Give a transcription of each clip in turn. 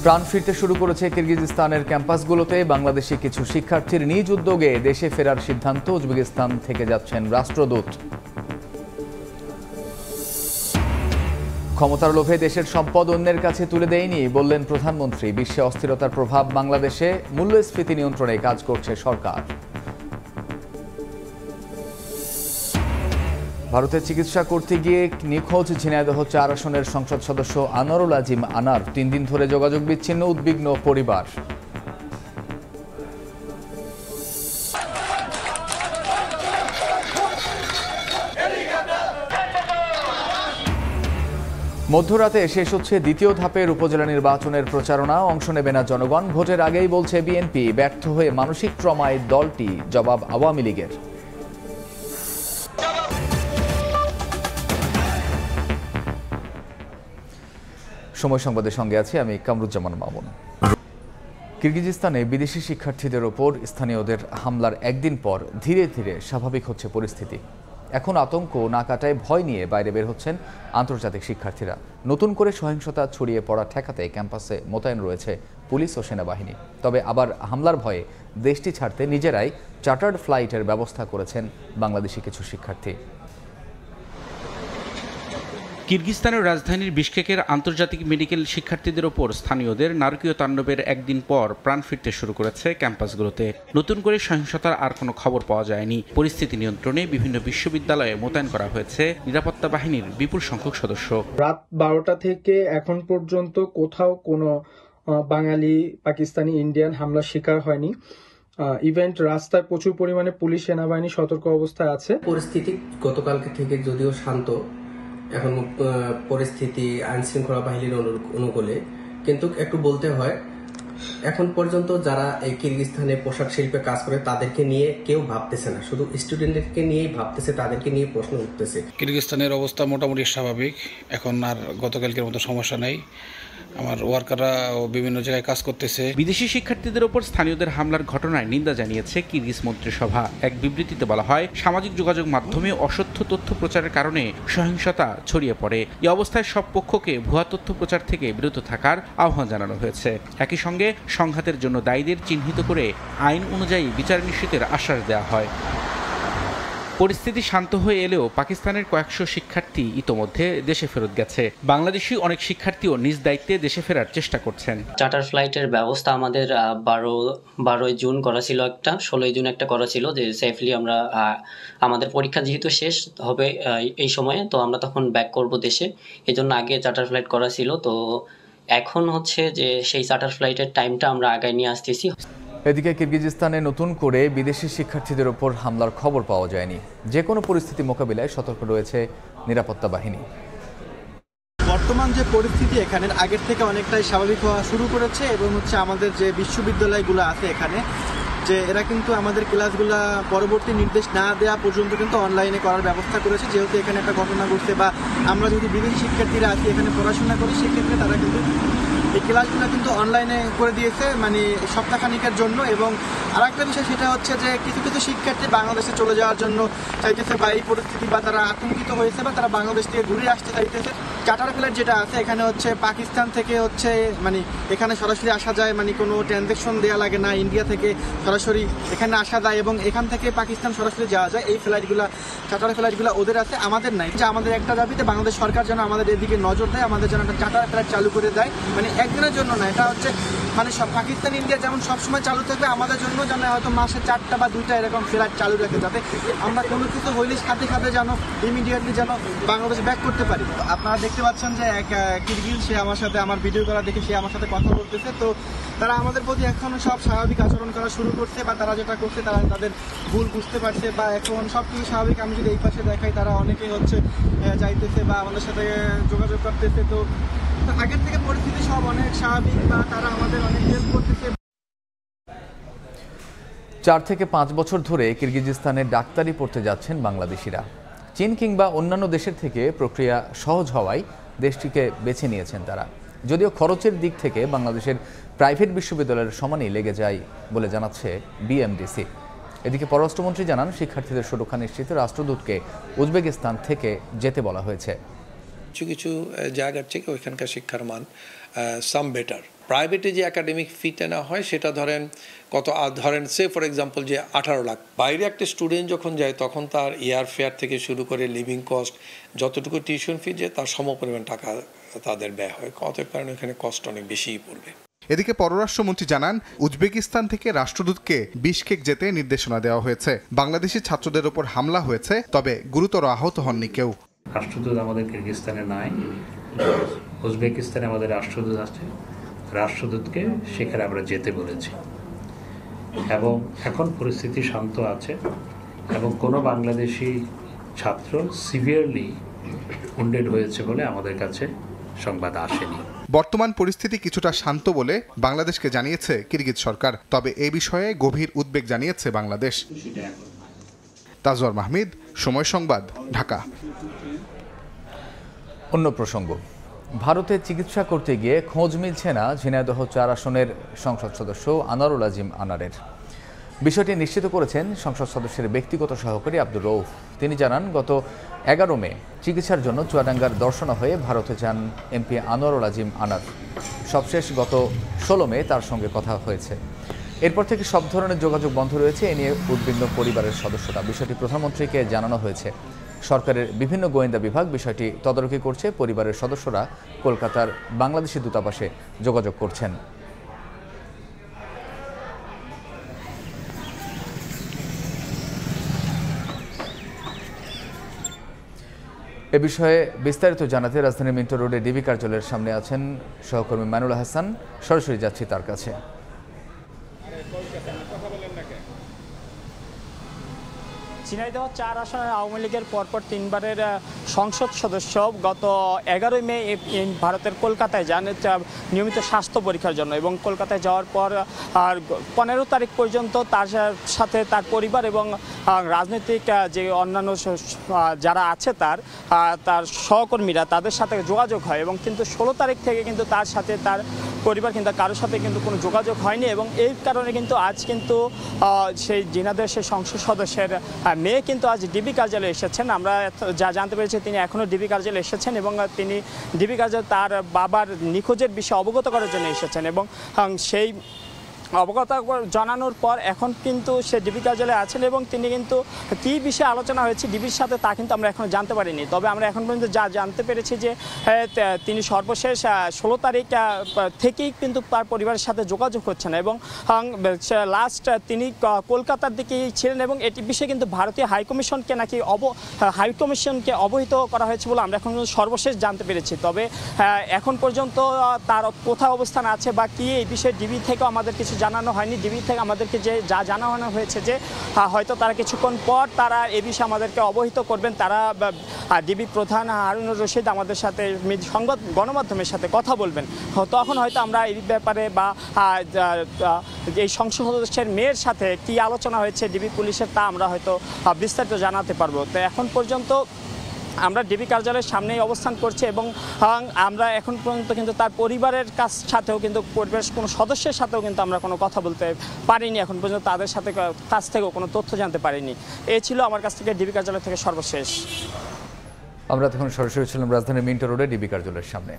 প্রাণ ফিরতে শুরু করেছে কিরগিজস্তানের ক্যাম্পাসগুলোতে। বাংলাদেশি কিছু শিক্ষার্থীর নিজ উদ্যোগে দেশে ফেরার সিদ্ধান্ত। উজবেকিস্তান থেকে যাচ্ছেন রাষ্ট্রদূত। ক্ষমতার লোভে দেশের সম্পদ অন্যের কাছে তুলে দেয়নি বললেন প্রধানমন্ত্রী। বিশ্বে অস্থিরতার প্রভাব বাংলাদেশে, মূল্যস্ফীতি নিয়ন্ত্রণে কাজ করছে সরকার। ভারতে চিকিৎসা করতে গিয়ে নিখোঁজ ঝিনাইদহ ৪ আসনের সংসদ সদস্য আনোয়ারুল আজিম আনার। ৩ দিন ধরে যোগাযোগ বিচ্ছিন্ন, উদ্বিগ্ন পরিবার। মধ্যরাতে শেষ হচ্ছে দ্বিতীয় ধাপের উপজেলা নির্বাচনের প্রচারণা। অংশ নেবে না জনগণ। ভোটের আগেই বলছে বিএনপি, ব্যর্থ হয়ে মানসিক ট্রমায় দলটি। জবাব আওয়ামী লীগের। সময় সংবাদের সঙ্গে আছি আমি কামরুজ্জামান মামুন। কিরগিজস্তানে বিদেশি শিক্ষার্থীদের ওপর স্থানীয়দের হামলার একদিন পর ধীরে ধীরে স্বাভাবিক হচ্ছে পরিস্থিতি। এখন আতঙ্ক না কাটায় ভয় নিয়ে বাইরে বের হচ্ছেন আন্তর্জাতিক শিক্ষার্থীরা। নতুন করে সহিংসতা ছড়িয়ে পড়া ঠেকাতে ক্যাম্পাসে মোতায়েন রয়েছে পুলিশ ও সেনাবাহিনী। তবে আবার হামলার ভয়ে দেশটি ছাড়তে নিজেরাই চার্টার্ড ফ্লাইটের ব্যবস্থা করেছেন বাংলাদেশি কিছু শিক্ষার্থী। কিরগিজস্তানের রাজধানীর বিশকেকের আন্তর্জাতিক মেডিকেল শিক্ষার্থীদের ওপর স্থানীয়দের নারকীয় তাণ্ডবের একদিন পর প্রাণ ফিরতে শুরু করেছে ক্যাম্পাসগুলোতে। নতুন করে সহিংসতার আর কোনো খবর পাওয়া যায়নি। পরিস্থিতি নিয়ন্ত্রণে বিভিন্ন বিশ্ববিদ্যালয়ে মোতায়েন করা হয়েছে নিরাপত্তা বাহিনীর বিপুল সংখ্যক সদস্য। রাত 12টা থেকে এখন পর্যন্ত কোথাও কোনো বাঙালি, পাকিস্তানি, ইন্ডিয়ান হামলার শিকার হয়নি। ইভেন্ট রাস্তায় প্রচুর পরিমাণে পুলিশ, সেনাবাহিনী সতর্ক অবস্থায় আছে। পরিস্থিতি গতকালকে থেকে যদিও শান্ত, এখন পরিস্থিতি আইন শৃঙ্খলা বাহিনীর অনুকূলে, কিন্তু একটু বলতে হয় এখন পর্যন্ত যারা এই কিরগিজস্তানে পোশাক শিল্পে কাজ করে তাদেরকে নিয়ে কেউ ভাবতেছে না, শুধু স্টুডেন্টদেরকে নিয়েই ভাবতেছে, তাদেরকে নিয়ে প্রশ্ন উঠতেছে। কিরগিজস্তানের অবস্থা মোটামুটি স্বাভাবিক, এখন আর গতকালকের মতো সমস্যা নেই। আমার ওয়ার্কাররা বিভিন্ন জায়গায় কাজ করতেছে। বিদেশি শিক্ষার্থীদের ওপর স্থানীয়দের হামলার ঘটনায় নিন্দা জানিয়েছে কিরগিজ মন্ত্রিসভা। এক বিবৃতিতে বলা হয়, সামাজিক যোগাযোগ মাধ্যমে অসত্য তথ্য প্রচারের কারণে সহিংসতা ছড়িয়ে পড়ে। এই অবস্থায় সব পক্ষকে ভুয়া তথ্য প্রচার থেকে বিরত থাকার আহ্বান জানানো হয়েছে। একই সঙ্গে সংঘাতের জন্য দায়ীদের চিহ্নিত করে আইন অনুযায়ী বিচার নিশ্চিতের আশ্বাস দেওয়া হয়। পরিস্থিতি শান্ত হয়ে এলেও পাকিস্তানের কয়েকশো শিক্ষার্থী ইতোমধ্যে দেশে ফেরত গেছে। বাংলাদেশি অনেক শিক্ষার্থীও নিজ দায়িত্বে দেশে ফেরার চেষ্টা করছেন। চার্টার ফ্লাইটের ব্যবস্থা আমাদের 12 জুন করা ছিল, একটা 16 জুন একটা করা ছিল, যে সেফলি আমরা আমাদের পরীক্ষা যেহেতু শেষ হবে এই সময়ে, তো আমরা তখন ব্যাক করব দেশে। এই জন্য আগে চার্টার ফ্লাইট করা ছিল। তো এখন হচ্ছে যে সেই চার্টার ফ্লাইটের টাইমটা আমরা আগায় নিয়ে আসতেছি। এদিকে কিরগিজস্তানে নতুন করে বিদেশি শিক্ষার্থীদের ওপর হামলার খবর পাওয়া যায়নি। যে কোনো পরিস্থিতি মোকাবিলায় সতর্ক রয়েছে নিরাপত্তা বাহিনী। বর্তমান যে পরিস্থিতি এখানের আগের থেকে অনেকটাই স্বাভাবিক হওয়া শুরু করেছে, এবং হচ্ছে আমাদের যে বিশ্ববিদ্যালয়গুলো আছে এখানে, যে এরা কিন্তু আমাদের ক্লাসগুলা পরবর্তী নির্দেশ না দেওয়া পর্যন্ত কিন্তু অনলাইনে করার ব্যবস্থা করেছে। যেহেতু এখানে একটা ঘটনা ঘটছে, বা আমরা যদি বিদেশি শিক্ষার্থীরা আছি এখানে পড়াশোনা করি, সেক্ষেত্রে তারা কিন্তু এই ক্লাসগুলো কিন্তু অনলাইনে করে দিয়েছে, মানে সপ্তাহখানিকের জন্য। এবং আরেকটা বিষয় সেটা হচ্ছে যে কিছু কিছু শিক্ষার্থী বাংলাদেশে চলে যাওয়ার জন্য চাইতেছে, বা এই পরিস্থিতি বা তারা আতঙ্কিত হয়েছে, বা তারা বাংলাদেশ থেকে ঘুরে আসতে চাইতেছে। চার্টার ফ্লাইট যেটা আছে এখানে হচ্ছে পাকিস্তান থেকে হচ্ছে মানে এখানে সরাসরি আসা যায়, মানে কোনো ট্রানজ্যাকশন দেওয়া লাগে না। ইন্ডিয়া থেকে সরাসরি এখানে আসা যায় এবং এখান থেকে পাকিস্তান সরাসরি যাওয়া যায়। এই ফ্লাইটগুলো, চার্টার ফ্লাইটগুলো ওদের আছে, আমাদের নাই। যে আমাদের একটা দাবিতে বাংলাদেশ সরকার যেন আমাদের এদিকে নজর দেয়, আমাদের যেন একটা চার্টার ফ্লাইট চালু করে দেয়, মানে একদিনের জন্য না, এটা হচ্ছে মানে সব পাকিস্তান, ইন্ডিয়া যেমন সবসময় চালু থাকবে, আমাদের জন্য যেন হয়তো মাসে 4টা বা 2টা এরকম ফ্লাইট চালু রাখে, যাতে আমরা কোনো কিছু হইলে সাথে সাথে যেন ইমিডিয়েটলি যেন বাংলাদেশ ব্যাক করতে পারি। আপনারা দেখতে পাচ্ছেন যে এক কিরগিজ, সে আমার সাথে আমার ভিডিও করা দেখে সে আমার সাথে কথা বলতেছে। তো তারা আমাদের প্রতি এখন সব স্বাভাবিক আচরণ করা শুরু করছে, বা তারা যেটা করছে তারা তাদের ভুল বুঝতে পারছে, বা এখন সব কিছু স্বাভাবিক। আমি যদি এই পাশে দেখাই, তারা অনেকেই হচ্ছে যাইতেছে বা আমাদের সাথে যোগাযোগ করতেছে। তো আগের থেকে পরিস্থিতি সব অনেক স্বাভাবিক, বা তারা আমাদের অনেক হেল্প করতেছে। 4 থেকে 5 বছর ধরে কিরগিজস্তানে ডাক্তারি পড়তে যাচ্ছেন বাংলাদেশিরা। চীন কিংবা অন্যান্য দেশের থেকে প্রক্রিয়া সহজ হওয়ায় দেশটিকে বেছে নিয়েছেন তারা। যদিও খরচের দিক থেকে বাংলাদেশের প্রাইভেট বিশ্ববিদ্যালয়ের সমানই লেগে যায় বলে জানাচ্ছে বিএমডিসি। এদিকে পররাষ্ট্রমন্ত্রী জানান, শিক্ষার্থীদের সুরক্ষা নিশ্চিতে রাষ্ট্রদূতকে উজবেকিস্তান থেকে যেতে বলা হয়েছে। কিছু কিছু জায়গার থেকে ওইখানকার শিক্ষার মান সাম বেটার। প্রাইভেটে যে একাডেমিক ফিটা না হয় সেটা ধরেন সে ফর এক্সাম্পল যে 18 লাখ, বাইরে একটা স্টুডেন্ট যখন যায় তখন তার এয়ার ফেয়ার থেকে শুরু করে লিভিং কস্ট যতটুকু টিউশন ফি যে তার সমপরিমাণ টাকা তাদের ব্যয় হয়, অতএব কারণে এখানে কস্ট অনেক বেশিই পড়বে। এদিকে পররাষ্ট্রমন্ত্রী জানান, উজবেকিস্তান থেকে রাষ্ট্রদূতকে বিশকেক যেতে নির্দেশনা দেওয়া হয়েছে। বাংলাদেশি ছাত্রদের উপর হামলা হয়েছে, তবে গুরুতর আহত হননি কেউ। রাষ্ট্রদূত আমাদের কিরগিজস্তানে নাই, উজবেকিস্তানে আমাদের রাষ্ট্রদূত আছে। রাষ্ট্রদূতকে সেখানে আমরা যেতে বলেছি এবং এখন পরিস্থিতি শান্ত আছে এবং কোনো বাংলাদেশি ছাত্র সিভিয়ারলি উন্ডেড হয়েছে বলে আমাদের কাছে সংবাদ আসেনি। বর্তমান পরিস্থিতি কিছুটা শান্ত বলে বাংলাদেশকে জানিয়েছে কিরগিজ সরকার, তবে এই বিষয়ে গভীর উদ্বেগ জানিয়েছে বাংলাদেশ। তাজওয়ার মাহমিদ, সময় সংবাদ, ঢাকা। অন্য প্রসঙ্গ, ভারতে চিকিৎসা করতে গিয়ে খোঁজ মিলছে না ঝিনাইদহ 4 আসনের সংসদ সদস্য আনোয়ারুল আজিম আনারের। বিষয়টি নিশ্চিত করেছেন সংসদ সদস্যের ব্যক্তিগত সহকারী আব্দুর রউফ। তিনি জানান, গত 11 মে চিকিৎসার জন্য চুয়াডাঙ্গার দর্শনা হয়ে ভারতে যান এমপি আনোয়ারুল আজিম আনার। সবশেষ গত 16 মে তার সঙ্গে কথা হয়েছে। এরপর থেকে সব ধরনের যোগাযোগ বন্ধ রয়েছে। এ নিয়ে উদ্বিগ্ন পরিবারের সদস্যরা। বিষয়টি প্রধানমন্ত্রীকে জানানো হয়েছে। সরকারের বিভিন্ন গোয়েন্দা বিভাগ বিষয়টি তদারকি করছে। পরিবারের সদস্যরা কলকাতার বাংলাদেশি দূতাবাসে যোগাযোগ করছেন। এ বিষয়ে বিস্তারিত জানাতে রাজধানীর মিন্টো রোডে ডিবি কার্যালয়ের সামনে আছেন সহকর্মী মাইনুল হাসান। সরাসরি যাচ্ছি তার কাছে। ঝিনাইদহ 4 আসনের আওয়ামী লীগের পরপর 3 বারের সংসদ সদস্য গত 11 মে ভারতের কলকাতায় যান নিয়মিত স্বাস্থ্য পরীক্ষার জন্য এবং কলকাতায় যাওয়ার পর আর 15 তারিখ পর্যন্ত তার সাথে তার পরিবার এবং রাজনৈতিক যে অন্যান্য যারা আছে তার সহকর্মীরা তাদের সাথে যোগাযোগ হয় এবং কিন্তু 16 তারিখ থেকে কিন্তু তার সাথে তার পরিবার কিন্তু কারোর সাথে কিন্তু কোনো যোগাযোগ হয়নি এবং এই কারণে কিন্তু আজ কিন্তু সেই ঝিনাইদহ সেই সংসদ সদস্যের মেয়ে কিন্তু আজ ডিবি কার্যালয়ে এসেছেন। আমরা যা জানতে পেরেছি তিনি এখনও ডিবি কার্যালয়ে এসেছেন এবং তিনি ডিবি কার্যালয়ে তার বাবার নিখোঁজের বিষয়ে অবগত করার জন্য এসেছেন এবং সেই অবগত জানানোর পর এখন কিন্তু সে ডিবি কার্যালয়ে আছেন এবং তিনি কিন্তু কী বিষয়ে আলোচনা হয়েছে ডিবির সাথে তা কিন্তু আমরা এখনও জানতে পারিনি। তবে আমরা এখন পর্যন্ত যা জানতে পেরেছি যে তিনি সর্বশেষ 16 তারিখ থেকেই কিন্তু তার পরিবারের সাথে যোগাযোগ করছেন এবং লাস্ট তিনি কলকাতার দিকেই ছিলেন এবং এটি বিষয়ে কিন্তু ভারতীয় হাইকমিশনকে নাকি হাইকমিশনকে অবহিত করা হয়েছে বলে আমরা এখন সর্বশেষ জানতে পেরেছি। তবে এখন পর্যন্ত তার কোথায় অবস্থান আছে বা কী এই বিষয়ে ডিবি থেকেও আমাদের কিছু জানানো হয়নি। ডিবি থেকে আমাদেরকে যা জানানো হয়েছে যে হয়তো তারা কিছুক্ষণ পর তারা এ বিষয়ে আমাদেরকে অবহিত করবেন। তারা ডিবি প্রধান হারুনুর রশিদ আমাদের সাথে সংবাদ গণমাধ্যমের সাথে কথা বলবেন, তখন হয়তো আমরা এই ব্যাপারে বা এই সংসদ সদস্যের মেয়ের সাথে কি আলোচনা হয়েছে ডিবি পুলিশের তা আমরা হয়তো বিস্তারিত জানাতে পারবো। তো এখন পর্যন্ত আমরা ডিবি কার্যালয়ের সামনেই অবস্থান করছি এবং আমরা এখন পর্যন্ত কিন্তু তার পরিবারের সাথেও কিন্তু পরিবারের কোনো সদস্যের সাথেও কিন্তু আমরা কোনো কথা বলতে পারিনি। এখন পর্যন্ত তাদের সাথে কাছ থেকেও কোনো তথ্য জানতে পারিনি। এই ছিল আমার কাছ থেকে ডিবি কার্যালয় থেকে সর্বশেষ। আমরা তখন সরাসরি ছিলাম রাজধানীর মিন্টো রোডে ডিবি কার্যালয়ের সামনে।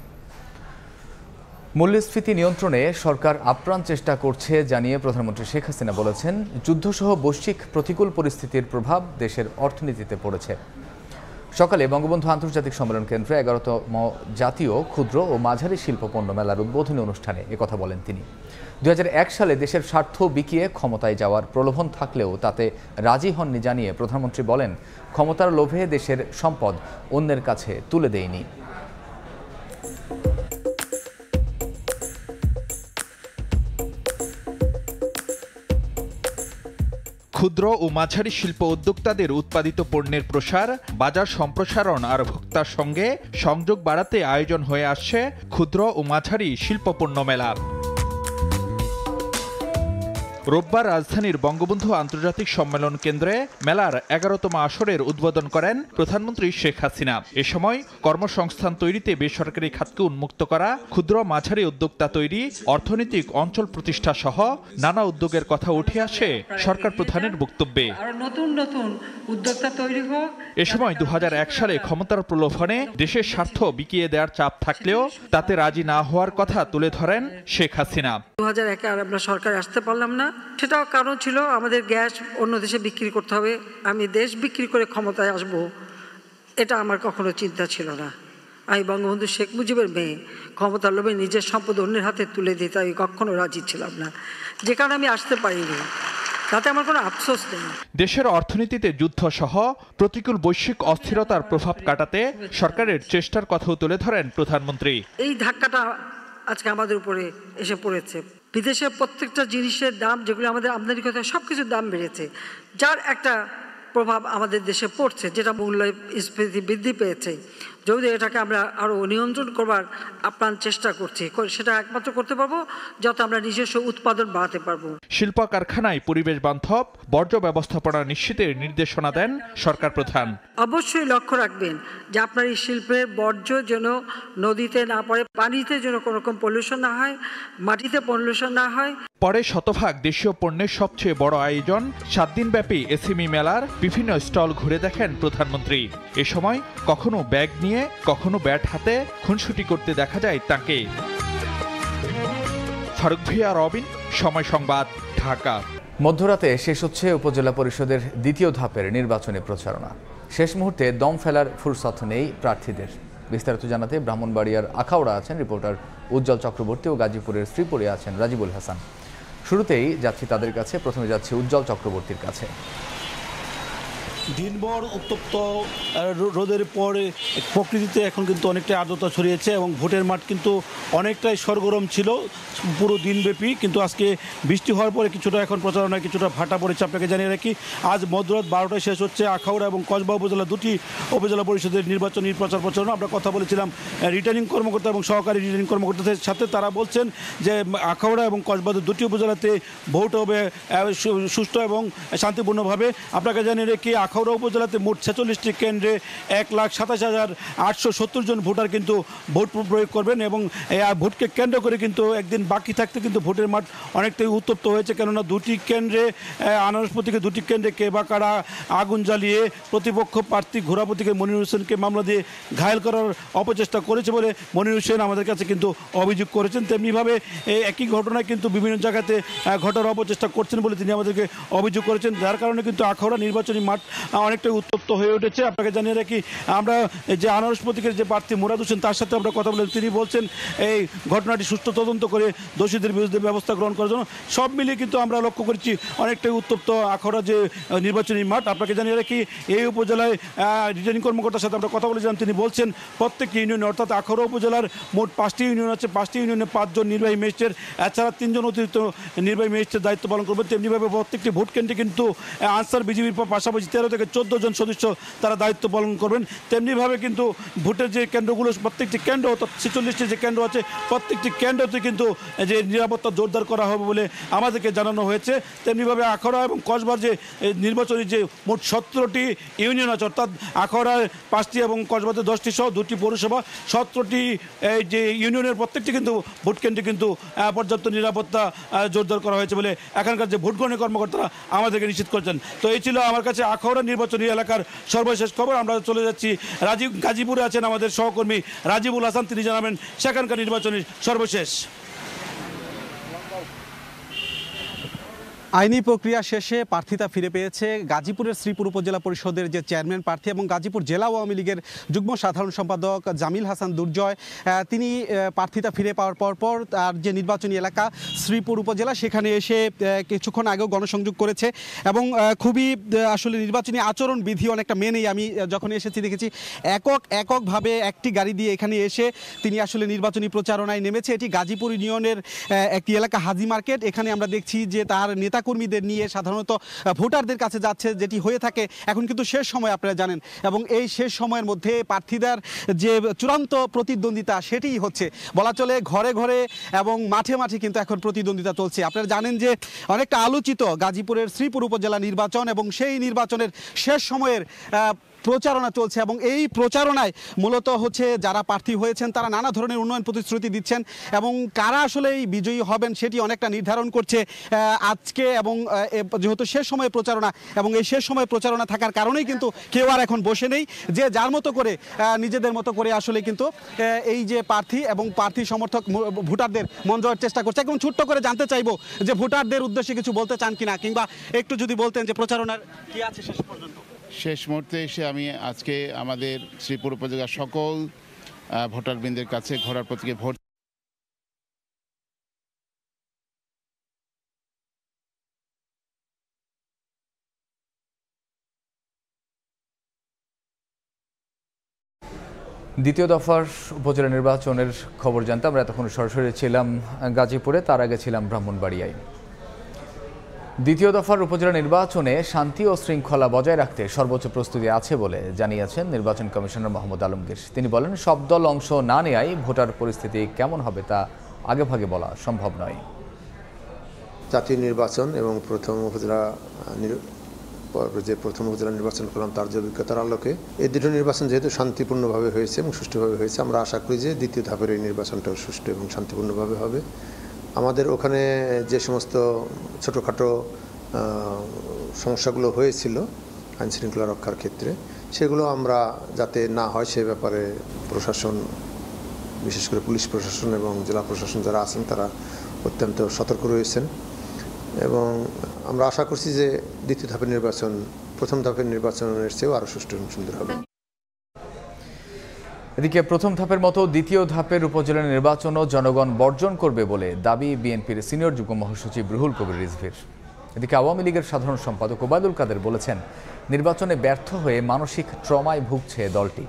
মূল্যস্ফীতি নিয়ন্ত্রণে সরকার আপ্রাণ চেষ্টা করছে জানিয়ে প্রধানমন্ত্রী শেখ হাসিনা বলেছেন, যুদ্ধসহ বৈশ্বিক প্রতিকূল পরিস্থিতির প্রভাব দেশের অর্থনীতিতে পড়েছে। সকালে বঙ্গবন্ধু আন্তর্জাতিক সম্মেলন কেন্দ্রে 11তম জাতীয় ক্ষুদ্র ও মাঝারি শিল্প পণ্য মেলার উদ্বোধনী অনুষ্ঠানে একথা বলেন তিনি। 2001 সালে দেশের স্বার্থ বিকিয়ে ক্ষমতায় যাওয়ার প্রলোভন থাকলেও তাতে রাজি হননি জানিয়ে প্রধানমন্ত্রী বলেন, ক্ষমতার লোভে দেশের সম্পদ অন্যের কাছে তুলে দেয়নি। ক্ষুদ্র ও মাঝারি শিল্প উদ্যোক্তাদের উৎপাদিত পণ্যের প্রসার, বাজার সম্প্রসারণ আর ভোক্তার সঙ্গে সংযোগ বাড়াতে আয়োজন হয়ে আসছে ক্ষুদ্র ও মাঝারি শিল্প পণ্য মেলা। রোববার রাজধানীর বঙ্গবন্ধু আন্তর্জাতিক সম্মেলন কেন্দ্রে মেলার 11তম আসরের উদ্বোধন করেন প্রধানমন্ত্রী শেখ হাসিনা। এ সময় কর্মসংস্থান তৈরিতে বেসরকারি খাতকে উন্মুক্ত করা, ক্ষুদ্র মাঝারি উদ্যোক্তা তৈরি, অর্থনৈতিক অঞ্চল প্রতিষ্ঠা সহ নানা উদ্যোগের কথা উঠে আসে সরকার প্রধানের বক্তব্যে। এ সময় 2001 সালে ক্ষমতার প্রলোভনে দেশের স্বার্থ বিকিয়ে দেওয়ার চাপ থাকলেও তাতে রাজি না হওয়ার কথা তুলে ধরেন শেখ হাসিনা। 2001 আর আমরা সরকারে আসতে পারলাম না, সেটাও কারণ ছিল আমাদের গ্যাস অন্য দেশে বিক্রি করতে হবে, আমি দেশ বিক্রি করে ক্ষমতায় আসব, এটা আমার কখনো চিন্তা ছিল না। আমি বঙ্গবন্ধু শেখ মুজিবের মেয়ে, ক্ষমতার লোভে নিজের সম্পদ অন্যের হাতে তুলে দিতে আমি কখনো রাজি ছিলাম না, যে কারণে আমি আসতে পারিনি। তাতে আমার কোনো আফসোস নেই। দেশের অর্থনীতিতে যুদ্ধ সহ প্রতিকূল বৈশ্বিক অস্থিরতার প্রভাব কাটাতে সরকারের চেষ্টার কথাও তুলে ধরেন প্রধানমন্ত্রী। এই ধাক্কাটা আজকে আমাদের উপরে এসে পড়েছে। বিদেশের প্রত্যেকটা জিনিসের দাম, যেগুলো আমাদের আমদানি করতে হয়, সবকিছুর দাম বেড়েছে, যার একটা প্রভাব আমাদের দেশে পড়ছে, যেটা মূল্যস্ফীতি বৃদ্ধি পেয়েছে। যদি এটাকে আমরা আরও নিয়ন্ত্রণ করবার আপ্রাণ চেষ্টা করছি, সেটা একমাত্র করতে পারবো যত আমরা নিজস্ব উৎপাদন বাড়াতে পারবো। শিল্প কারখানায় পরিবেশ বান্ধব বর্জ্য ব্যবস্থাপনা নিশ্চিতের নির্দেশনা দেন সরকার প্রধান। অবশ্যই লক্ষ্য রাখবেন যে আপনার এই শিল্পের বর্জ্য যেন নদীতে না পড়ে, পানিতে যেন কোনো রকম পলিউশন না হয়, মাটিতে পলিউশন না হয়। পরে শতভাগ দেশীয় পণ্যের সবচেয়ে বড় আয়োজন 7 দিনব্যাপী এসএমই মেলার বিভিন্ন স্টল ঘুরে দেখেন প্রধানমন্ত্রী। এ সময় কখনো ব্যাগ নিয়ে, কখনো ব্যাট হাতে খুনসুটি করতে দেখা যায় তাকে। ফারুক ভিয়া, রবিন, সময় সংবাদ, ঢাকা। মধ্যরাতে শেষ হচ্ছে উপজেলা পরিষদের দ্বিতীয় ধাপের নির্বাচনী প্রচারণা। শেষ মুহূর্তে দম ফেলার ফুরসত নেই প্রার্থীদের। বিস্তারিত জানাতে ব্রাহ্মণবাড়িয়ার আখাউড়া আছেন রিপোর্টার উজ্জ্বল চক্রবর্তী ও গাজীপুরের শ্রীপুরে আছেন রাজিবুল হাসান। শুরুতেই যাচ্ছি তাদের কাছে, প্রথমে যাচ্ছি উজ্জ্বল চক্রবর্তীর কাছে। দিনভর উত্তপ্ত রোদের পরে প্রকৃতিতে এখন কিন্তু অনেকটাই আর্দ্রতা ছড়িয়েছে এবং ভোটের মাঠ কিন্তু অনেকটাই সরগরম ছিল পুরো দিনব্যাপী, কিন্তু আজকে বৃষ্টি হওয়ার পরে কিছুটা এখন প্রচারণায় কিছুটা ভাটা পড়েছে। আপনাকে জানিয়ে রাখি, আজ মধ্যরাত 12টায় শেষ হচ্ছে আখাউড়া এবং কসবা উপজেলা দুটি উপজেলা পরিষদের নির্বাচনী প্রচারণা। আমরা কথা বলেছিলাম রিটার্নিং কর্মকর্তা এবং সহকারী রিটার্নিং কর্মকর্তাদের সাথে। তারা বলছেন যে আখাউড়া এবং কসবা দুটি উপজেলাতে ভোট হবে সুষ্ঠু এবং শান্তিপূর্ণভাবে। আপনাকে জানিয়ে রাখি, আখাউড়া উপজেলাতে মোট 46টি কেন্দ্রে 1,27,870 জন ভোটার কিন্তু ভোট প্রয়োগ করবেন এবং ভোটকে কেন্দ্র করে কিন্তু একদিন বাকি থাকতে কিন্তু ভোটের মাঠ অনেকটাই উত্তপ্ত হয়েছে। কেননা দুটি কেন্দ্রে আনারস প্রতীকে দুটি কেন্দ্রে কে বা কারা আগুন জ্বালিয়ে প্রতিপক্ষ প্রার্থী ঘোড়াপতিকে মনির হোসেনকে মামলা দিয়ে ঘায়েল করার অপচেষ্টা করেছে বলে মনির হোসেন আমাদের কাছে কিন্তু অভিযোগ করেছেন। তেমনিভাবে এই একই ঘটনায় কিন্তু বিভিন্ন জায়গাতে ঘটার অপচেষ্টা করছেন বলে তিনি আমাদেরকে অভিযোগ করেছেন, যার কারণে কিন্তু আখাউড়া নির্বাচনী মাঠ অনেকটাই উত্তপ্ত হয়ে উঠেছে। আপনাকে জানিয়ে রাখি, আমরা যে আনারস প্রতীকের যে প্রার্থী মুরাদ হোসেন তার সাথে আমরা কথা বলে তিনি বলছেন এই ঘটনাটি সুষ্ঠু তদন্ত করে দোষীদের বিরুদ্ধে ব্যবস্থা গ্রহণ করার জন্য। সব মিলিয়ে কিন্তু আমরা লক্ষ্য করেছি অনেকটাই উত্তপ্ত আখাউড়া যে নির্বাচনী মাঠ। আপনাকে জানিয়ে রাখি, এই উপজেলায় রিটার্নিং কর্মকর্তার সাথে আমরা কথা বলেছিলাম, তিনি বলছেন প্রত্যেকটি ইউনিয়নে, অর্থাৎ আখাউড়া উপজেলার মোট 5টি ইউনিয়ন আছে, 5টি ইউনিয়নে 5 জন নির্বাহী ম্যাজিস্ট্রেট, এছাড়া 3 জন অতিরিক্ত নির্বাহী ম্যাজিস্ট্রেট দায়িত্ব পালন করবেন। তেমনিভাবে প্রত্যেকটি ভোট কেন্দ্রে কিন্তু আনসার বিজিবির পাশাপাশি 13 থেকে 14 জন সদস্য তারা দায়িত্ব পালন করবেন। তেমনিভাবে কিন্তু ভোটের যে কেন্দ্রগুলো, প্রত্যেকটি কেন্দ্র, অর্থাৎ 46টি যে কেন্দ্র আছে, প্রত্যেকটি কেন্দ্রতে কিন্তু যে নিরাপত্তা জোরদার করা হবে বলে আমাদেরকে জানানো হয়েছে। তেমনিভাবে আখাউড়া এবং কসবার যে নির্বাচনী যে মোট 17টি ইউনিয়ন আছে, অর্থাৎ আখাউড়ায় 5টি এবং কসবাতে 10টি সহ 2টি পৌরসভা, 17টি যে ইউনিয়নের প্রত্যেকটি কিন্তু ভোট কেন্দ্রে কিন্তু পর্যাপ্ত নিরাপত্তা জোরদার করা হয়েছে বলে এখানকার যে ভোট গ্রহণের কর্মকর্তারা আমাদেরকে নিশ্চিত করেছেন। তো এই ছিল আমার কাছে আখাউড়া নির্বাচনী এলাকার সর্বশেষ খবর। আমরা চলে যাচ্ছি গাজীপুরে আছেন আমাদের সহকর্মী রাজিবুল হাসান, তিনি জানাবেন সেখানকার নির্বাচনের সর্বশেষ। আইনি প্রক্রিয়া শেষে প্রার্থিতা ফিরে পেয়েছে গাজীপুরের শ্রীপুর উপজেলা পরিষদের যে চেয়ারম্যান প্রার্থী এবং গাজীপুর জেলা আওয়ামী লীগের যুগ্ম সাধারণ সম্পাদক জামিল হাসান দুর্জয়। তিনি প্রার্থিতা ফিরে পাওয়ার পরপর তার যে নির্বাচনী এলাকা শ্রীপুর উপজেলা, সেখানে এসে কিছুক্ষণ আগেও গণসংযোগ করেছে এবং খুবই আসলে নির্বাচনী আচরণ বিধি অনেকটা মেনেই আমি যখন এসেছি দেখেছি এককভাবে একটি গাড়ি দিয়ে এখানে এসে তিনি আসলে নির্বাচনী প্রচারণায় নেমেছে। এটি গাজীপুর ইউনিয়নের একটি এলাকা হাজি মার্কেট। এখানে আমরা দেখছি যে তার নেতা নেতাকর্মীদের নিয়ে সাধারণত ভোটারদের কাছে যাচ্ছে, যেটি হয়ে থাকে এখন কিন্তু শেষ সময় আপনারা জানেন, এবং এই শেষ সময়ের মধ্যে প্রার্থীদের যে চূড়ান্ত প্রতিদ্বন্দ্বিতা সেটিই হচ্ছে বলা চলে ঘরে ঘরে এবং মাঠে মাঠে কিন্তু এখন প্রতিদ্বন্দ্বিতা চলছে। আপনারা জানেন যে অনেকটা আলোচিত গাজীপুরের শ্রীপুর উপজেলা নির্বাচন, এবং সেই নির্বাচনের শেষ সময়ের প্রচারণা চলছে, এবং এই প্রচারণায় মূলত হচ্ছে যারা প্রার্থী হয়েছেন তারা নানা ধরনের উন্নয়ন প্রতিশ্রুতি দিচ্ছেন, এবং কারা আসলে এই বিজয়ী হবেন সেটি অনেকটা নির্ধারণ করছে আজকে। এবং যেহেতু শেষ সময়ে প্রচারণা, এবং এই শেষ সময়ে প্রচারণা থাকার কারণেই কিন্তু কেউ আর এখন বসে নেই, যে যার মতো করে নিজেদের মতো করে আসলে কিন্তু এই যে প্রার্থী এবং প্রার্থী সমর্থক ভোটারদের মন জয়ের চেষ্টা করছে। এখন ছোট্ট করে জানতে চাইবো যে ভোটারদের উদ্দেশ্যে কিছু বলতে চান কিনা, কিংবা একটু যদি বলতেন যে প্রচারণার কি আছে শেষ পর্যন্ত। শেষ মুহূর্তে এসে আমি আজকে আমাদের শ্রীপুর উপজেলার সকল ভোটারবৃন্দের কাছে ঘোড়ার প্রতীকে ভোট দ্বিতীয় দফার উপজেলা নির্বাচনের খবর জানতে আমরা এতক্ষণ সরাসরি ছিলাম গাজীপুরে, তার আগে ছিলাম ব্রাহ্মণবাড়িয়ায়। দ্বিতীয় দফার উপজেলা নির্বাচনে শান্তি ও শৃঙ্খলা বজায় রাখতে সর্বোচ্চ প্রস্তুতি আছে বলে জানিয়েছেন নির্বাচন কমিশনার মোহাম্মদ আলমগীর। তিনি বলেন, সব দল অংশ না নেয়ায় ভোটার পরিস্থিতি কেমন হবে তা আগেভাগে বলা সম্ভব নয়। জাতীয় নির্বাচন এবং প্রথম উপজেলা নির্বাচন করলাম তার যে অভিজ্ঞতার আলোকে এই দুটো নির্বাচন যেহেতু শান্তিপূর্ণভাবে হয়েছে এবং সুষ্ঠুভাবে হয়েছে, আমরা আশা করি যে দ্বিতীয় ধাপের এই নির্বাচনটাও সুষ্ঠু এবং শান্তিপূর্ণভাবে হবে। আমাদের ওখানে যে সমস্ত ছোটোখাটো সমস্যাগুলো হয়েছিল আইন শৃঙ্খলা রক্ষার ক্ষেত্রে, সেগুলো আমরা যাতে না হয় সে ব্যাপারে প্রশাসন, বিশেষ করে পুলিশ প্রশাসন এবং জেলা প্রশাসন যারা আছেন তারা অত্যন্ত সতর্ক রয়েছেন, এবং আমরা আশা করছি যে দ্বিতীয় ধাপের নির্বাচন প্রথম ধাপের নির্বাচনের চেয়েও আরও সুষ্ঠু এবং সুন্দর হবে। এদিকে প্রথম ধাপের মতো দ্বিতীয় ধাপের উপজেলা নির্বাচনও জনগণ বর্জন করবে বলে দাবি বিএনপির সিনিয়র যুগ্ম মহাসচিব রুহুল কবির রিজভীর। এদিকে আওয়ামী লীগের সাধারণ সম্পাদক ওবায়দুল কাদের বলেছেন, নির্বাচনে ব্যর্থ হয়ে মানসিক ট্রমায় ভুগছে দলটি।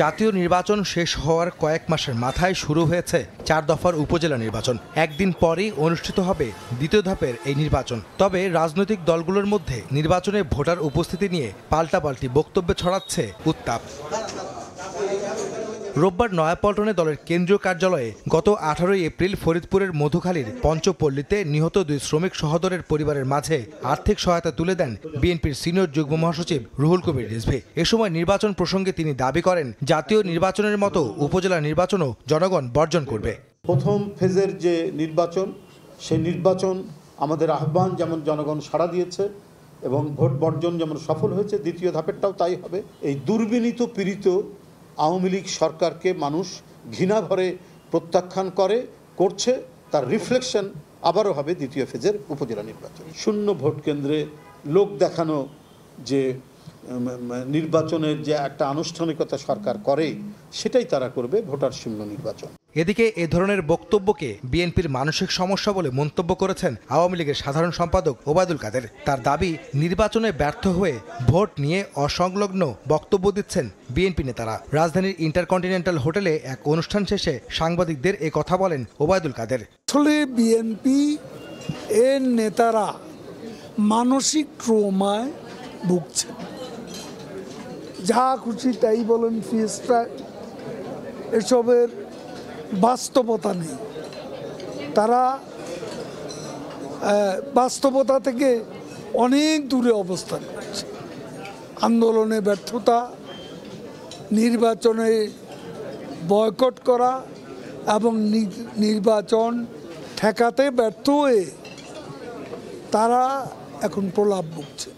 জাতীয় নির্বাচন শেষ হওয়ার কয়েক মাসের মাথায় শুরু হয়েছে 4 দফার উপজেলা নির্বাচন। একদিন পরেই অনুষ্ঠিত হবে দ্বিতীয় ধাপের এই নির্বাচন। তবে রাজনৈতিক দলগুলোর মধ্যে নির্বাচনে ভোটার উপস্থিতি নিয়ে পাল্টাপাল্টি বক্তব্য ছড়াচ্ছে উত্তাপ। রোববার নয়াপল্টনে দলের কেন্দ্রীয় কার্যালয়ে গত 18 এপ্রিল ফরিদপুরের মধুখালীর পঞ্চপল্লীতে নিহত 2 শ্রমিক সহোদরের পরিবারের মাঝে আর্থিক সহায়তা তুলে দেন বিএনপির সিনিয়র যুগ্ম মহাসচিব রুহুল কবির রিজভী। এ সময় নির্বাচন প্রসঙ্গে তিনি দাবি করেন, জাতীয় নির্বাচনের মতো উপজেলা নির্বাচনও জনগণ বর্জন করবে। প্রথম ফেজের যে নির্বাচন, সেই নির্বাচন আমাদের আহ্বান যেমন জনগণ সাড়া দিয়েছে এবং ভোট বর্জন যেমন সফল হয়েছে, দ্বিতীয় ধাপেরটাও তাই হবে। এই দুর্বিনীত পীড়িত আওয়ামী লীগ সরকারকে মানুষ ঘৃণা ভরে প্রত্যাখ্যান করছে, তার রিফ্লেকশন আবারও হবে দ্বিতীয় ফেজের উপজেলা নির্বাচন। শূন্য ভোট কেন্দ্রে লোক দেখানো যে নির্বাচনের যে একটা আনুষ্ঠানিকতা সরকার করে, সেটাই তারা করবে, ভোটার শূন্য নির্বাচন। এদিকে এ ধরনের বক্তব্যকে বিএনপির মানসিক সমস্যা বলে মন্তব্য করেছেন আওয়ামী লীগের সাধারণ সম্পাদক ওবায়দুল কাদের। তার দাবি, নির্বাচনে ব্যর্থ হয়ে ভোট নিয়ে অসংলগ্ন বক্তব্য দিচ্ছেন বিএনপি নেতারা। রাজধানীর ইন্টারকন্টিনেন্টাল হোটেলে এক অনুষ্ঠান শেষে সাংবাদিকদের এ কথা বলেন ওবায়দুল কাদের। আসলে বিএনপি এর নেতারা মানসিক ট্রমায় ভুগছে, যা খুশি তাই বলেন, ফিয়েস্টা, এসবের বাস্তবতা নেই। তারা বাস্তবতা থেকে অনেক দূরে অবস্থান করছে। আন্দোলনে ব্যর্থতা, নির্বাচনে বয়কট করা এবং নির্বাচন ঠেকাতে ব্যর্থ হয়ে তারা এখন প্রলাপ ভুগছে।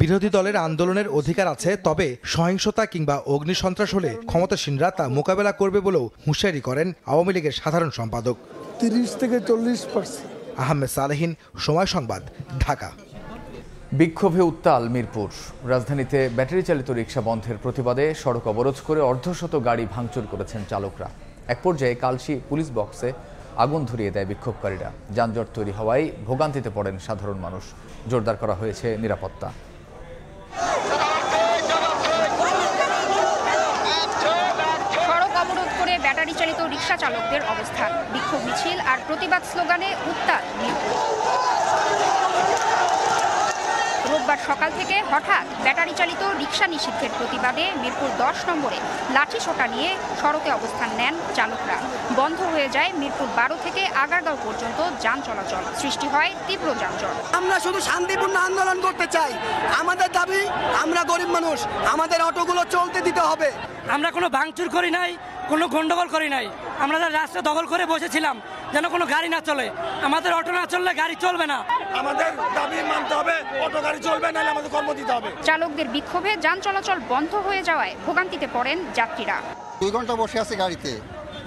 বিরোধী দলের আন্দোলনের অধিকার আছে, তবে সহিংসতা কিংবা অগ্নিসন্ত্রাস হলে ক্ষমতাসীনরা তা মোকাবেলা করবে বলেও হুঁশিয়ারি করেন আওয়ামী লীগের সাধারণ সম্পাদক। 30 থেকে 40%। আহমেদ সালেহীন, সময় সংবাদ, ঢাকা। বিক্ষোভে উত্তাল মিরপুর। রাজধানীতে ব্যাটারি চালিত রিকশা বন্ধের প্রতিবাদে সড়ক অবরোধ করে অর্ধশত গাড়ি ভাঙচুর করেছেন চালকরা। এক পর্যায়ে কালশী পুলিশ বক্সে আগুন ধরিয়ে দেয় বিক্ষোভকারীরা। যানজট তৈরি হওয়ায় ভোগান্তিতে পড়েন সাধারণ মানুষ। জোরদার করা হয়েছে নিরাপত্তা। সড়ক অবরোধ করে ব্যাটারি চালিত রিকশা চালকদের অবস্থান। বিক্ষোভ মিছিল আর প্রতিবাদ স্লোগানে উত্তাল মিরপুর। রোববার সকাল থেকে হঠাৎ ব্যাটারি চালিত রিকশা নিষিদ্ধের প্রতিবাদে মিরপুর 10 নম্বরে লাঠি সোটা নিয়ে সড়কে অবস্থান নেন চালকরা। বন্ধ হয়ে যায় মিরপুর 12 থেকে আগারগাঁও পর্যন্ত যান চলাচল। সৃষ্টি হয় তীব্র যানজট। আমরা শুধু শান্তিপূর্ণ আন্দোলন করতে চাই। আমাদের দাবি, আমরা গরিব মানুষ, আমাদের অটোগুলো চলতে দিতে হবে। আমরা কোনো ভাঙচুর করি নাই, কোনো গন্ডগোল করি নাই। আমরা রাস্তা দখল করে বসেছিলাম যেন কোনো গাড়ি না চলে। আমাদের অটো না চললে গাড়ি চলবে না। আমাদের দাবি মানতে হবে, অটো গাড়ি চলবে না, আমাদের কর্ম দিতে হবে। চালকদের বিক্ষোভে যান চলাচল বন্ধ হয়ে যাওয়ায় ভোগান্তিতে পড়েন যাত্রীরা। 2 ঘন্টা বসে আছে গাড়িতে।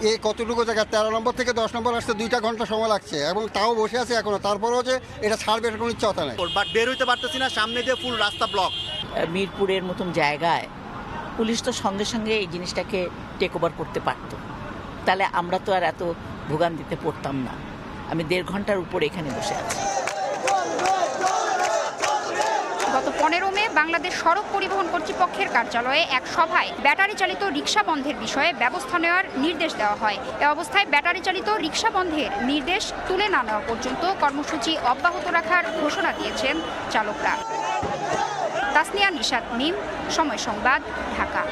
এই কতটুকু জায়গা 13 নম্বর থেকে 10 নম্বর আসতে 2টা ঘন্টা সময় লাগছে এবং তাও বসে আছে এখনো। তারপরেও যে এটা ছাড়বে এর কোনো ইচ্ছা নেই। বাট বের হইতে পারতেছি না, সামনে দিয়ে ফুল রাস্তা ব্লক। মিরপুরের মতন জায়গায় পুলিশ তো সঙ্গে সঙ্গে এই জিনিসটাকে টেক ওভার করতে পারত, তাহলে আমরা তো আর এত ভোগান্তিতে পড়তাম না। আমি 1.5 ঘন্টার উপর এখানে বসে আছি। গত 15 মে বাংলাদেশ সড়ক পরিবহন কর্তৃপক্ষের কার্যালয়ে এক সভায় ব্যাটারি চালিত রিকশা বন্ধের বিষয়ে ব্যবস্থা নেওয়ার নির্দেশ দেওয়া হয়। এ অবস্থায় ব্যাটারি চালিত রিকশা বন্ধের নির্দেশ তুলে না নেওয়া পর্যন্ত কর্মসূচি অব্যাহত রাখার ঘোষণা দিয়েছেন চালকরা। তাসনিয়া নিশাত মিম, সময় সংবাদ, ঢাকা।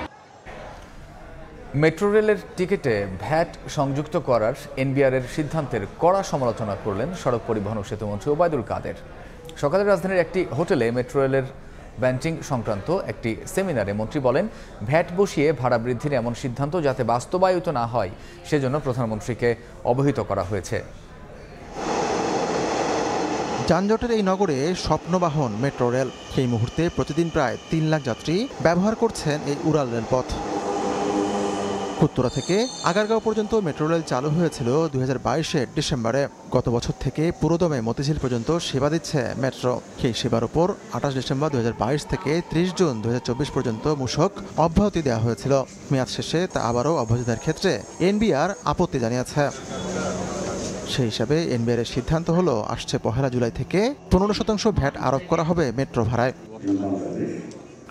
মেট্রো রেলের টিকিটে ভ্যাট সংযুক্ত করার এনবিআরের সিদ্ধান্তের কড়া সমালোচনা করলেন সড়ক পরিবহন ও সেতুমন্ত্রী ওবায়দুল কাদের। সকালে রাজধানীর একটি হোটেলে মেট্রো রেলের ব্যান্টিং সংক্রান্ত একটি সেমিনারে মন্ত্রী বলেন, ভ্যাট বসিয়ে ভাড়া বৃদ্ধির এমন সিদ্ধান্ত যাতে বাস্তবায়িত না হয় সেজন্য প্রধানমন্ত্রীকে অবহিত করা হয়েছে। যানজটের এই নগরে স্বপ্নবাহন মেট্রো রেল। সেই মুহূর্তে প্রতিদিন প্রায় 3 লাখ যাত্রী ব্যবহার করছেন এই উড়াল রেলপথ। উত্তরা থেকে আগারগাঁও পর্যন্ত মেট্রো রেল চালু হয়েছিল 2022-এর ডিসেম্বরে। গত বছর থেকে পুরোদমে মতিঝিল পর্যন্ত সেবা দিচ্ছে মেট্রো। সেই সেবার উপর 28 ডিসেম্বর 2022 থেকে 30 জুন 2024 পর্যন্ত মূসক অব্যাহতি দেওয়া হয়েছিল। মেয়াদ শেষে তা আবারও অব্যাহতি দেওয়ার ক্ষেত্রে এনবিআর আপত্তি জানিয়েছে। সেই হিসাবে এনবিআরের সিদ্ধান্ত হলো আসছে 1 জুলাই থেকে 15% ভ্যাট আরোপ করা হবে মেট্রো ভাড়ায়।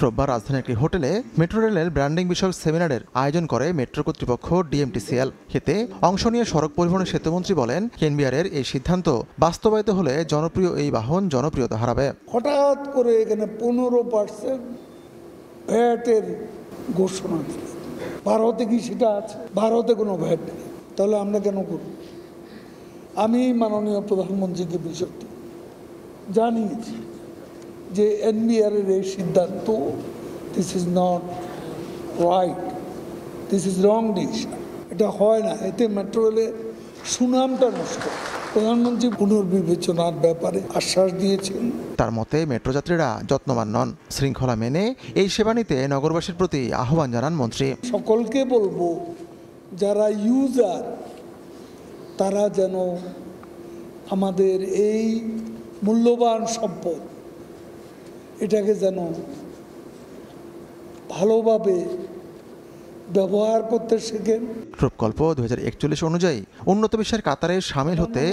রোববার রাজধানীর একটি হোটেলে মেট্রো রেলের ব্র্যান্ডিং বিষয়ক সেমিনারের আয়োজন করে মেট্রো কর্তৃপক্ষ ডিএমটিসিএল। এতে অংশ নিয়ে সড়ক পরিবহন সেতুমন্ত্রী বলেন, এনবিআরের এই সিদ্ধান্ত বাস্তবায়িত হলে জনপ্রিয় এই বাহন জনপ্রিয়তা হারাবে। হঠাৎ করে এখানে 15% ভ্যাটের ঘোষণা দিল। ভারতে কি সেটা আছে? ভারতে কোনো ভ্যাট নেই, তাহলে আমরা কেন করব? আমি মাননীয় প্রধানমন্ত্রীকে বিষয়টি জানিয়েছি যে এনবিআরের এই সিদ্ধান্ত, this is not right, this is wrong decision. এটা হয় না, এতে মেট্রো রেলের সুনামটা নষ্ট। প্রধানমন্ত্রী পুনর্বিবেচনার ব্যাপারে আশ্বাস দিয়েছেন। তার মতে মেট্রো যাত্রীরা যত্নবান নন, শৃঙ্খলা মেনে এই সেবা নিতে নগরবাসীর প্রতি আহ্বান জানান মন্ত্রী। সকলকে বলবো, যারা ইউজার তারা যেন আমাদের এই মূল্যবান সম্পদ এটাকে যেন ভালোভাবে ব্যবহার করতে শেখেন। প্রকল্প 2041 অনুযায়ী উন্নত বিশ্বের কাতারে সামিল হতে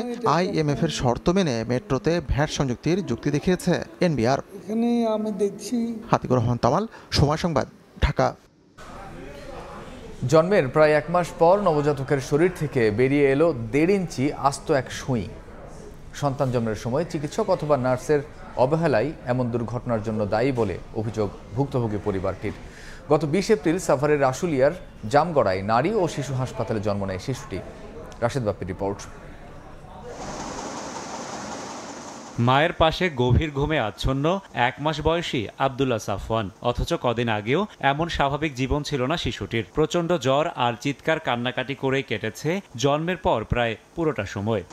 IMF এর শর্ত মেনে মেট্রোতে ভ্যাট সংযুক্তির যুক্তি দেখিয়েছে এনবিআর। এখানে আমি দেখছি। হাতিকুর রহমান তামাল, সময় সংবাদ, ঢাকা। জন্মের প্রায় 1 মাস পর নবজাতকের শরীর থেকে বেরিয়ে এলো 1.5 ইঞ্চি আস্ত এক সুই। সন্তান জন্মের সময় চিকিৎসক অথবা নার্সের অবহেলাই এমন দুর্ঘটনার জন্য দায়ী বলে অভিযোগ ভুক্তভোগী পরিবারটির। গত 20 এপ্রিল সাভারের আশুলিয়ার জামগড়ায় নারী ও শিশু হাসপাতালে জন্ম নেয় শিশুটি। রাশেদ বাপ্পির রিপোর্ট। মায়ের পাশে গভীর ঘুমে আচ্ছন্ন 1 মাস বয়সী আব্দুল্লাহ সাফওয়ান। অথচ কদিন আগেও এমন স্বাভাবিক জীবন ছিল না শিশুটির। প্রচণ্ড জ্বর আর চিৎকার কান্নাকাটি করেই কেটেছে জন্মের পর প্রায় পুরোটা সময়।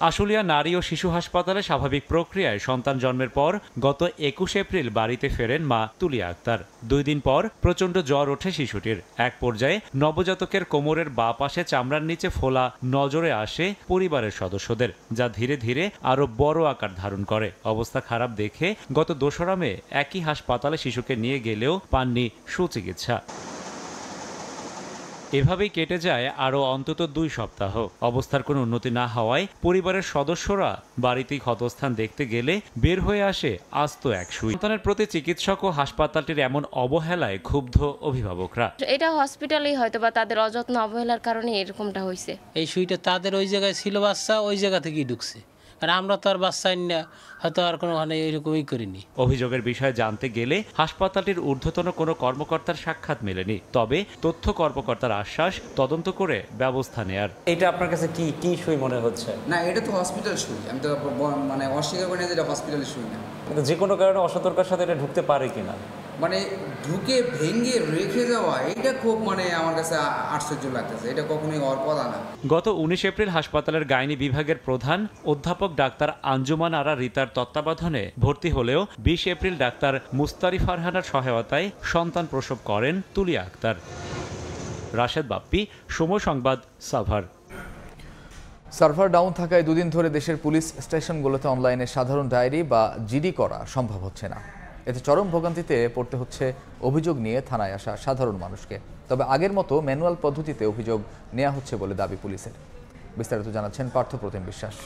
আশুলিয়া নারী ও শিশু হাসপাতালে স্বাভাবিক প্রক্রিয়ায় সন্তান জন্মের পর গত 21 এপ্রিল বাড়িতে ফেরেন মা তুলিয়া আক্তার। 2 দিন পর প্রচণ্ড জ্বর ওঠে শিশুটির। এক পর্যায়ে নবজাতকের কোমরের বাঁ পাশে চামড়ার নিচে ফোলা নজরে আসে পরিবারের সদস্যদের, যা ধীরে ধীরে আরও বড় আকার ধারণ করে। অবস্থা খারাপ দেখে গত 2 মে একই হাসপাতালে শিশুকে নিয়ে গেলেও পাননি সুচিকিৎসা। এভাবেই কেটে যায় আরও অন্তত 2 সপ্তাহ। অবস্থার কোনো উন্নতি না হওয়ায় পরিবারের সদস্যরা বাড়িতেই ক্ষতস্থান দেখতে গেলে বের হয়ে আসে আস্ত এক সুই। সন্তানের প্রতি চিকিৎসক ও হাসপাতালটির এমন অবহেলায় ক্ষুব্ধ অভিভাবকরা। এটা হসপিটালেই হয়তো বা তাদের অযত্ন অবহেলার কারণে এরকমটা হয়েছে। এই সুইটা তাদের ওই জায়গায় ছিল, বাচ্চা ওই জায়গা থেকেই ঢুকছে, আর আমরা তো আর বাচ্চা না হয়তো আর কোনো এরকমই করিনি। অভিযোগের বিষয়ে জানতে গেলে হাসপাতালটির ঊর্ধ্বতন কোনো কর্মকর্তার সাক্ষাৎ মেলেনি, তবে তথ্য কর্মকর্তার আশ্বাস তদন্ত করে ব্যবস্থা নেয়ার। এটা আপনার কাছে কি সুই মনে হচ্ছে? না, এটা তো হসপিটাল সুই, আমি তো মানে অস্বীকার করি না যে এটা হসপিটালের সুই না। যে কোনো কারণে অসতর্কতার সাথে এটা ঢুকতে পারে কিনা, মানে ঢুকে ভেঙে রেখে যাওয়া, এটা খুব মানে আমার কাছে আশ্চর্য লাগতেছে, এটা কখনোই হওয়ার কথা না। গত 19 এপ্রিল হাসপাতালের গাইনি বিভাগের প্রধান অধ্যাপক ডাক্তার আঞ্জুমান আরা রিতার তত্ত্বাবধানে ভর্তি হলেও 20 এপ্রিল ডাক্তার মুস্তারি ফারহানার সহায়তায় সন্তান প্রসব করেন তুলিয়া আক্তার। রাশেদ বাপ্পি, সময় সংবাদ, সাভার। সার্ভার ডাউন থাকায় দুদিন ধরে দেশের পুলিশ স্টেশনগুলোতে অনলাইনে সাধারণ ডায়েরি বা জিডি করা সম্ভব হচ্ছে না। এতে চরম ভোগান্তিতে পড়তে হচ্ছে অভিযোগ নিয়ে থানায় আসা সাধারণ মানুষকে। তবে আগের মতো ম্যানুয়াল পদ্ধতিতে অভিযোগ নেওয়া হচ্ছে বলে দাবি পুলিশের। বিস্তারিত জানাচ্ছেন পার্থপ্রতিম বিশ্বাস।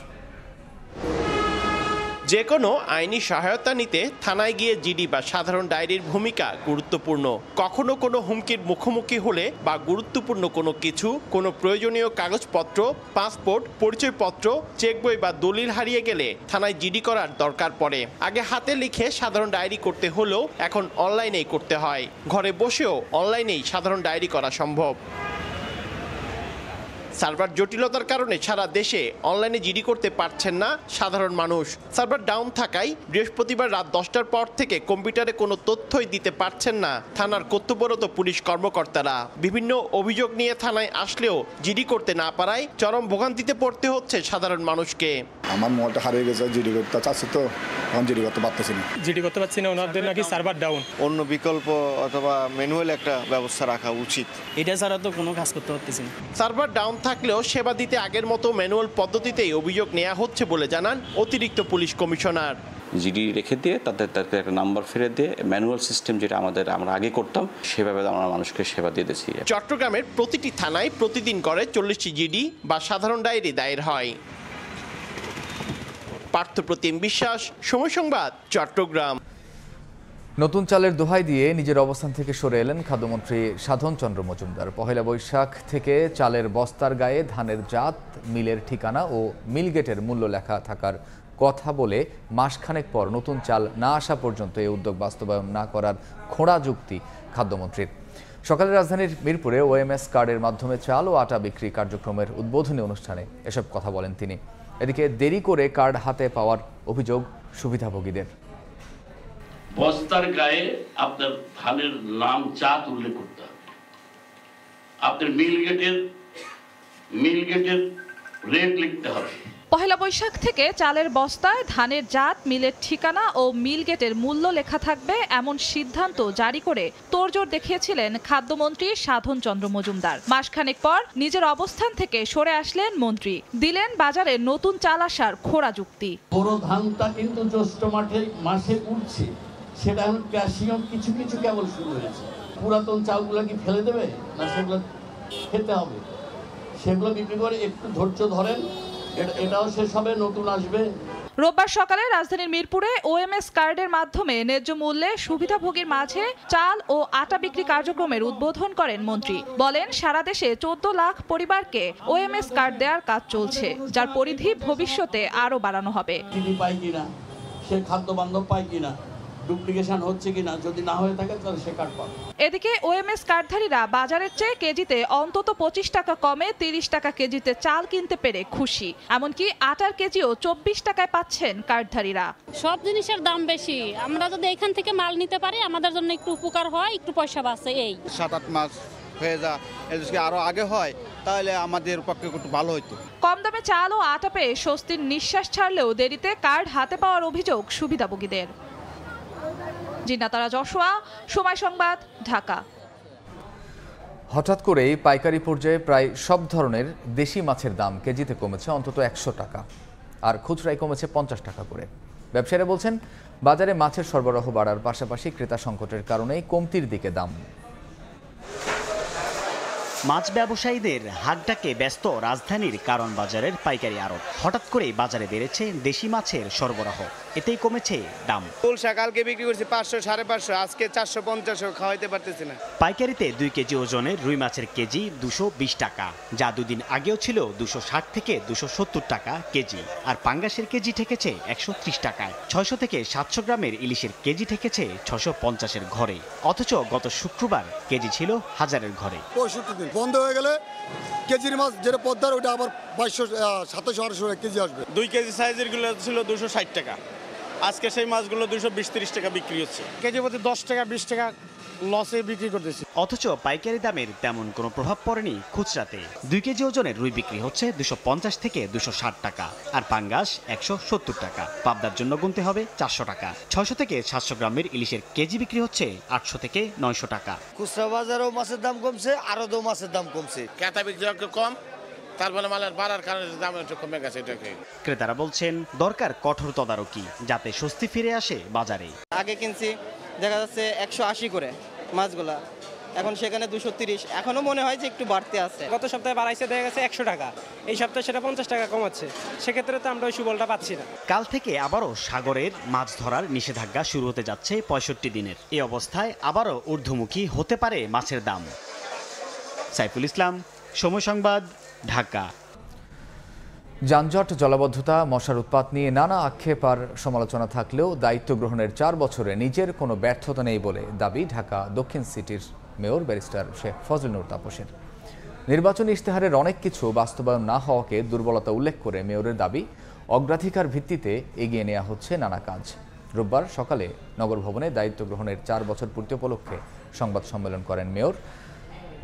যে কোনো আইনি সহায়তা নিতে থানায় গিয়ে জিডি বা সাধারণ ডায়েরির ভূমিকা গুরুত্বপূর্ণ। কখনো কোনো হুমকির মুখোমুখি হলে বা গুরুত্বপূর্ণ কোনো প্রয়োজনীয় কাগজপত্র, পাসপোর্ট, পরিচয়পত্র, চেকবই বা দলিল হারিয়ে গেলে থানায় জিডি করার দরকার পড়ে। আগে হাতে লিখে সাধারণ ডায়েরি করতে হলেও এখন অনলাইনেই করতে হয়। ঘরে বসেও অনলাইনেই সাধারণ ডায়েরি করা সম্ভব। সার্ভার জটিলতার কারণে সারা দেশে অনলাইনে জিডি করতে পারছেন না সাধারণ মানুষ। সার্ভার ডাউন থাকায় বৃহস্পতিবার রাত 10টার পর থেকে কম্পিউটারে কোনো তথ্যই দিতে পারছেন না থানার কর্তব্যরত পুলিশ কর্মকর্তারা। বিভিন্ন অভিযোগ নিয়ে থানায় আসলেও জিডি করতে না পারায় চরম ভোগান্তিতে পড়তে হচ্ছে সাধারণ মানুষকে। আমার মোবাইলটা হারিয়ে গেছে, জিডি করতে চাচ্ছি তো এখন জিডি করতে পারতেছি না। জিডি করতে পারছি না, ওনাদের নাকি সার্ভার ডাউন। অন্য বিকল্প অথবা ম্যানুয়াল একটা ব্যবস্থা রাখা উচিত। এটা ছাড়া তো কোনো কাজ করতে পারতেছি না। সার্ভার ডাউন থাকলেও সেবা দিতে আগের মতো ম্যানুয়াল পদ্ধতিতেই অভিযোগ নেওয়া হচ্ছে বলে জানান অতিরিক্ত পুলিশ কমিশনার। জিডি রেখে দিয়ে তাদেরকে একটা নাম্বার ফিরে দিয়ে ম্যানুয়াল সিস্টেম যেটা আমরা আগে করতাম সেভাবে আমরা মানুষকে সেবা দিয়ে দিচ্ছি। চট্টগ্রামের প্রতিটি থানায় প্রতিদিন করে 40টি জিডি বা সাধারণ ডায়েরি দায়ের হয়। পার্থপ্রতিম বিশ্বাস, সময় সংবাদ, চট্টগ্রাম। নতুন চালের দোহাই দিয়ে নিজের অবস্থান থেকে সরে এলেন খাদ্যমন্ত্রী সাধন চন্দ্র মজুমদার। পহেলা বৈশাখ থেকে চালের বস্তার গায়ে ধানের জাত, মিলের ঠিকানা ও মিলগেটের মূল্য লেখা থাকার কথা বলে মাসখানেক পর নতুন চাল না আসা পর্যন্ত এই উদ্যোগ বাস্তবায়ন না করার খোঁড়া যুক্তি খাদ্যমন্ত্রীর। সকালে রাজধানীর মিরপুরে ওএমএস কার্ডের মাধ্যমে চাল ও আটা বিক্রি কার্যক্রমের উদ্বোধনী অনুষ্ঠানে এসব কথা বলেন তিনি। এদিকে দেরি করে কার্ড হাতে পাওয়ার অভিযোগ সুবিধাভোগীদের। বস্তার গায়ে আপনার ধানের নাম জাত উল্লেখ করতে হবে, আপনার মিলগেটের রেট লিখতে হবে। পহেলা বৈশাখ থেকে চালের বস্তায় ধানের জাত, মিলের ঠিকানা ও মিলগেটের মূল্য লেখা থাকবে এমন সিদ্ধান্ত জারি করে তোড়জোড় দেখিয়েছিলেন খাদ্যমন্ত্রী সাধন চন্দ্র মজুমদার। মাসখানেক পর নিজের অবস্থান থেকে সরে আসলেন মন্ত্রী, দিলেন বাজারে নতুন চাল আসার খোঁড়া যুক্তি। বড় ধানটা কিন্তু জ্যৈষ্ঠ মাসে উঠছে, সেটা এখন ক্যাশিয়াম কিছু কেবল শুরু হয়েছে। পুরাতন চালগুলো কি ফেলে দেবে না সেগুলো খেতে হবে, সেগুলো বিক্রি করে একটু ধৈর্য ধরেন, এটাও শেষ হবে, নতুন আসবে। রোববার সকালে রাজধানীর মিরপুরে ওএমএস কার্ডের মাধ্যমে ন্যায্য মূল্যে সুবিধাভোগীর মাঝে চাল ও আটা বিক্রি কার্যক্রমের উদ্বোধন করেন মন্ত্রী। বলেন, সারা দেশে 14 লাখ পরিবারকে ওএমএস কার্ড দেওয়ার কাজ চলছে, যার পরিধি ভবিষ্যতে আরও বাড়ানো হবে। চিনি পাই কিনা, সে খাদ্য বান্ধব পাই কিনা, ডুপ্লিকেশন হচ্ছে কিনা, যদি না হয়ে থাকে তাহলে সে কার্ড পাবে। এদিকে ওএমএস কার্ডধারীরা বাজারের চেয়ে কেজিতে অন্তত 25 টাকা কমে 30 টাকা কেজিতে চাল কিনতে পেরে খুশি। এমনকি আটার কেজিও 24 টাকায় পাচ্ছেন কার্ডধারীরা। সব জিনিসের দাম বেশি, আমরা যদি এখান থেকে মাল নিতে পারি আমাদের জন্য একটু উপকার হয়, একটু পয়সা বাঁচে। এই 7-8 মাস হয়ে যা যদি আরো আগে হয় তাহলে আমাদের পক্ষে একটু ভালো হতো। কম দামে চাল ও আটা পেয়ে স্বস্তির নিঃশ্বাস ছাড়লেও দেরিতে কার্ড হাতে পাওয়ার অভিযোগ সুবিধাভোগীদের। জিনাতারা যশোয়া, সময় সংবাদ, ঢাকা। হঠাৎ করেই পাইকারি পর্যায়ে প্রায় সব ধরনের দেশি মাছের দাম কেজিতে কমেছে অন্তত 100 টাকা, আর খুচরায় কমেছে 50 টাকা করে। ব্যবসায়ীরা বলছেন, বাজারে মাছের সরবরাহ বাড়ার পাশাপাশি ক্রেতা সংকটের কারণেই কমতির দিকে দাম। মাছ ব্যবসায়ীদের হাটডাকে ব্যস্ত রাজধানীর কারণ বাজারের পাইকারি আড়ত। হঠাৎ করে বাজারে বেড়েছে দেশি মাছের সরবরাহ, এতেই কমেছে দাম। কুলশা কালকে বিক্রি করছি 500 550, আজকে 450 খাওয়াইতে পারতেছি না। পাইকারিতে 2 কেজি ওজনের রুই মাছের কেজি 220 টাকা, যা দুদিন আগেও ছিল 260 থেকে 270 টাকা কেজি। আর পাঙ্গাসের কেজি ঠেকেছে 130 টাকায়। 600 থেকে 700 গ্রামের ইলিশের কেজি ঠেকেছে 650-এর ঘরে, অথচ গত শুক্রবার কেজি ছিল 1000-এর ঘরে। 65 দিন বন্ধ হয়ে গেলে কেজির মাছ যেটা পদ্মার ওটা আবার 2200 2700 কেজি আসবে। 2 কেজি সাইজের গুলো ছিল 260 টাকা, আজকে সেই মাছগুলো 220-30 টাকা বিক্রি হচ্ছে। কেজি প্রতি 10 টাকা 20 টাকা লসে বিক্রি করতেছি। অথচ পাইকারি দামের তেমন কোনো প্রভাব পড়েনি খুচরাতে। 2 কেজি ওজনের রুই বিক্রি হচ্ছে 250 থেকে 260 টাকা, আর পাঙ্গাস 170 টাকা। পাবদার জন্য গুনতে হবে 400 টাকা। 600 থেকে 700 গ্রামের ইলিশের কেজি বিক্রি হচ্ছে 800 থেকে 900 টাকা। খুচরা বাজারেও মাছের দাম কমছে, আরও মাছের দাম কমছে। ক্রেতা বিক্রি একটু কম, তারপরে মালের বাড়ার কারণে দাম একটু কমে গেছে। এটাকে ক্রেতারা বলছেন দরকার কঠোর তদারকি, যাতে স্বস্তি ফিরে আসে বাজারে। আগে কিনছি দেখা যাচ্ছে 180 করে মাছগুলা, এখন সেখানে 230। এখনো মনে হয় যে একটু বাড়তে আছে। গত সপ্তাহে বাড়াইছে দেখা গেছে 100 টাকা, এই সপ্তাহে সেটা 50 টাকা কমাচ্ছে। সেক্ষেত্রে তো আমরা ওই সুফলটা পাচ্ছি না। কাল থেকে আবারও সাগরের মাছ ধরার নিষেধাজ্ঞা শুরু হতে যাচ্ছে 65 দিনের। এই অবস্থায় আবারও ঊর্ধ্বমুখী হতে পারে মাছের দাম। সাইফুল ইসলাম, সময় সংবাদ, ঢাকা। যানজট, জলাবদ্ধতা, মশার উৎপাত নিয়ে নানা আক্ষেপ আর সমালোচনা থাকলেও দায়িত্ব গ্রহণের 4 বছরে নিজের কোনো ব্যর্থতা নেই বলে দাবি ঢাকা দক্ষিণ সিটির মেয়র ব্যারিস্টার শেখ ফজলে নূর তাপসের। নির্বাচনী ইশতেহারের অনেক কিছু বাস্তবায়ন না হওয়াকে দুর্বলতা উল্লেখ করে মেয়রের দাবি, অগ্রাধিকার ভিত্তিতে এগিয়ে নেওয়া হচ্ছে নানা কাজ। রোববার সকালে নগর ভবনে দায়িত্ব গ্রহণের 4 বছর পূর্তি উপলক্ষে সংবাদ সম্মেলন করেন মেয়র।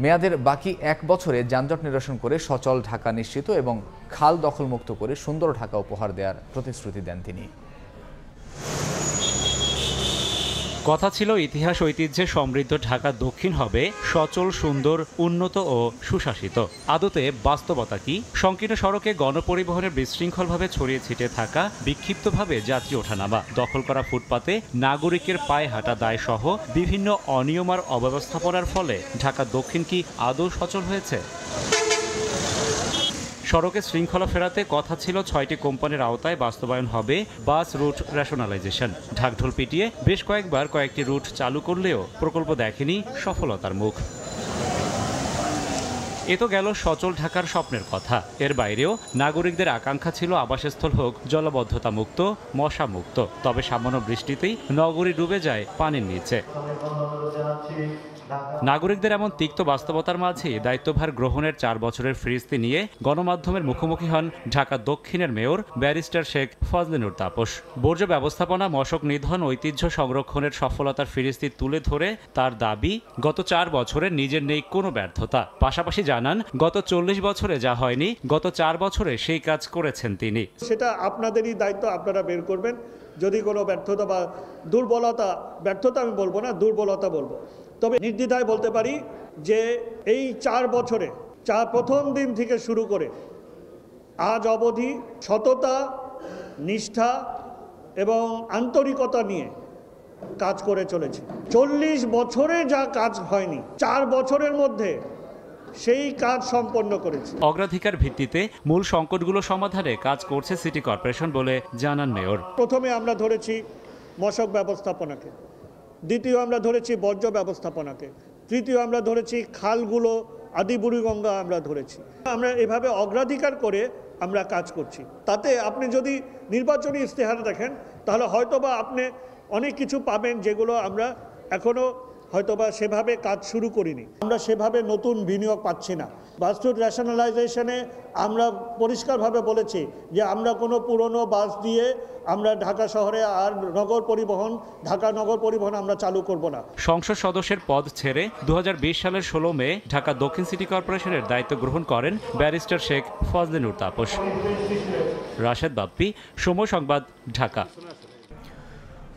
মেয়াদের বাকি 1 বছরে যানজট নিরসন করে সচল ঢাকা নিশ্চিত এবং খাল দখলমুক্ত করে সুন্দর ঢাকা উপহার দেওয়ার প্রতিশ্রুতি দেন তিনি। কথা ছিল ইতিহাস ঐতিহ্যে সমৃদ্ধ ঢাকা দক্ষিণ হবে সচল, সুন্দর, উন্নত ও সুশাসিত। আদতে বাস্তবতা কি? সংকীর্ণ সড়কে গণপরিবহনের বিশৃঙ্খলভাবে ছড়িয়ে ছিটিয়ে থাকা, বিক্ষিপ্তভাবে যাত্রী ওঠানামা, দখল করা ফুটপাতে নাগরিকের পায়ে হাঁটা দায় সহ বিভিন্ন অনিয়ম আর অব্যবস্থাপনার ফলে ঢাকা দক্ষিণ কি আদৌ সচল হয়েছে? সড়কে শৃঙ্খলা ফেরাতে কথা ছিল 6টি কোম্পানির আওতায় বাস্তবায়ন হবে বাস রুট রেশনালাইজেশন। ঢাকঢোল পিটিয়ে বেশ কয়েকবার কয়েকটি রুট চালু করলেও প্রকল্প দেখেনি সফলতার মুখ। এ তো গেল সচল ঢাকার স্বপ্নের কথা। এর বাইরেও নাগরিকদের আকাঙ্ক্ষা ছিল আবাসস্থল হোক জলাবদ্ধতা মুক্ত, মশা মুক্ত। তবে সামান্য বৃষ্টিতেই নগরী ডুবে যায় পানির নিচে। নাগরিকদের এমন তিক্ত বাস্তবতার মাঝে দায়িত্বভার গ্রহণের 4 বছরের ফিরিস্তি নিয়ে গণমাধ্যমের মুখোমুখি হন ঢাকা দক্ষিণের মেয়র ব্যারিস্টার শেখ ফজলে নূর তাপস। বর্জ্য ব্যবস্থাপনা, মশক নিধন, ঐতিহ্য সংরক্ষণের সফলতার ফিরিস্তি তুলে ধরে তার দাবি, গত 4 বছরে নিজের নেই কোনো ব্যর্থতা। পাশাপাশি জানান, গত 40 বছরে যা হয়নি গত 4 বছরে সেই কাজ করেছেন তিনি। সেটা আপনাদেরই দায়িত্ব, আপনারা বের করবেন। যদি কোনো ব্যর্থতা বা দুর্বলতা, ব্যর্থতা আমি বলবো না, দুর্বলতা বলবো, তবে নির্দ্বিধায় বলতে পারি যে এই 4 বছরে প্রথম দিন থেকে শুরু করে আজ অবধি সততা, নিষ্ঠা এবং আন্তরিকতা নিয়ে কাজ করে চলেছে। 40 বছরে যা কাজ হয়নি 4 বছরের মধ্যে সেই কাজ সম্পন্ন করেছে। অগ্রাধিকার ভিত্তিতে মূল সংকটগুলো সমাধানে কাজ করছে সিটি কর্পোরেশন বলে জানান মেয়র। প্রথমে আমরা ধরেছি মশক ব্যবস্থাপনাকে, দ্বিতীয় আমরা ধরেছি বর্জ্য ব্যবস্থাপনাকে, তৃতীয় আমরা ধরেছি খালগুলো, আদি বুড়িগঙ্গা আমরা ধরেছি। আমরা এভাবে অগ্রাধিকার করে আমরা কাজ করছি। তাতে আপনি যদি নির্বাচনী ইশতেহার দেখেন তাহলে হয়তোবা আপনি অনেক কিছু পাবেন যেগুলো আমরা এখনো হয়তোবা সেভাবে কাজ শুরু করিনি। আমরা সেভাবে নতুন বিনিয়োগ পাচ্ছি না। বাস রুট রেশনালাইজেশনে আমরা পরিষ্কারভাবে বলেছি যে আমরা কোনো পুরনো বাস দিয়ে আমরা ঢাকা শহরে আর ঢাকা নগর পরিবহন আমরা চালু করব না। সংসদ সদস্যের পদ ছেড়ে 2020 সালের 16 মে ঢাকা দক্ষিণ সিটি কর্পোরেশনের দায়িত্ব গ্রহণ করেন ব্যারিস্টার শেখ ফজলে নূর তাপস। রাশেদ বাপ্পি, সময় সংবাদ, ঢাকা।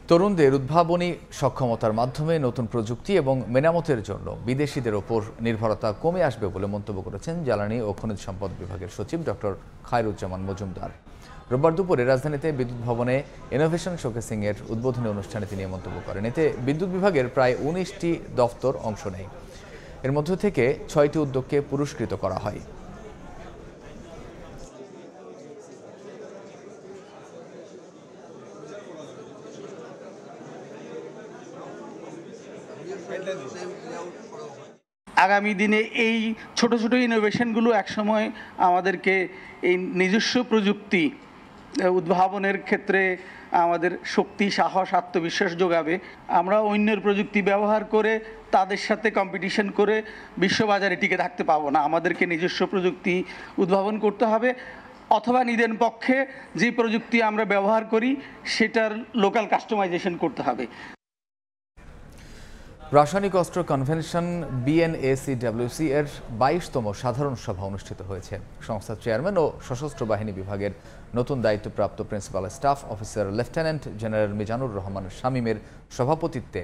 তরুণদের উদ্ভাবনী সক্ষমতার মাধ্যমে নতুন প্রযুক্তি এবং মেরামতের জন্য বিদেশিদের ওপর নির্ভরতা কমে আসবে বলে মন্তব্য করেছেন জ্বালানি ও খনিজ সম্পদ বিভাগের সচিব ডক্টর খায়রুজ্জামান মজুমদার। রোববার দুপুরে রাজধানীতে বিদ্যুৎ ভবনে ইনোভেশন শোকেসিংয়ের উদ্বোধনী অনুষ্ঠানে তিনি মন্তব্য করেন। এতে বিদ্যুৎ বিভাগের প্রায় 19টি দফতর অংশ নেয়। এর মধ্য থেকে 6টি উদ্যোগকে পুরস্কৃত করা হয়। আগামী দিনে এই ছোট ছোট ইনোভেশনগুলো একসময় আমাদেরকে এই নিজস্ব প্রযুক্তি উদ্ভাবনের ক্ষেত্রে আমাদের শক্তি, সাহস, আত্মবিশ্বাস যোগাবে। আমরা অন্যের প্রযুক্তি ব্যবহার করে তাদের সাথে কম্পিটিশন করে বিশ্ববাজারে টিকে থাকতে পাবো না। আমাদেরকে নিজস্ব প্রযুক্তি উদ্ভাবন করতে হবে, অথবা নিদেন পক্ষে যে প্রযুক্তি আমরা ব্যবহার করি সেটার লোকাল কাস্টমাইজেশন করতে হবে। রাসায়নিক অস্ত্র কনভেনশন BNACWC এর 22তম সাধারণ সভা অনুষ্ঠিত হয়েছে। সংস্থার চেয়ারম্যান ও সশস্ত্র বাহিনী বিভাগের নতুন দায়িত্বপ্রাপ্ত principal staff officer lieutenant general Mizanur Rahman শামীমের সভাপতিত্বে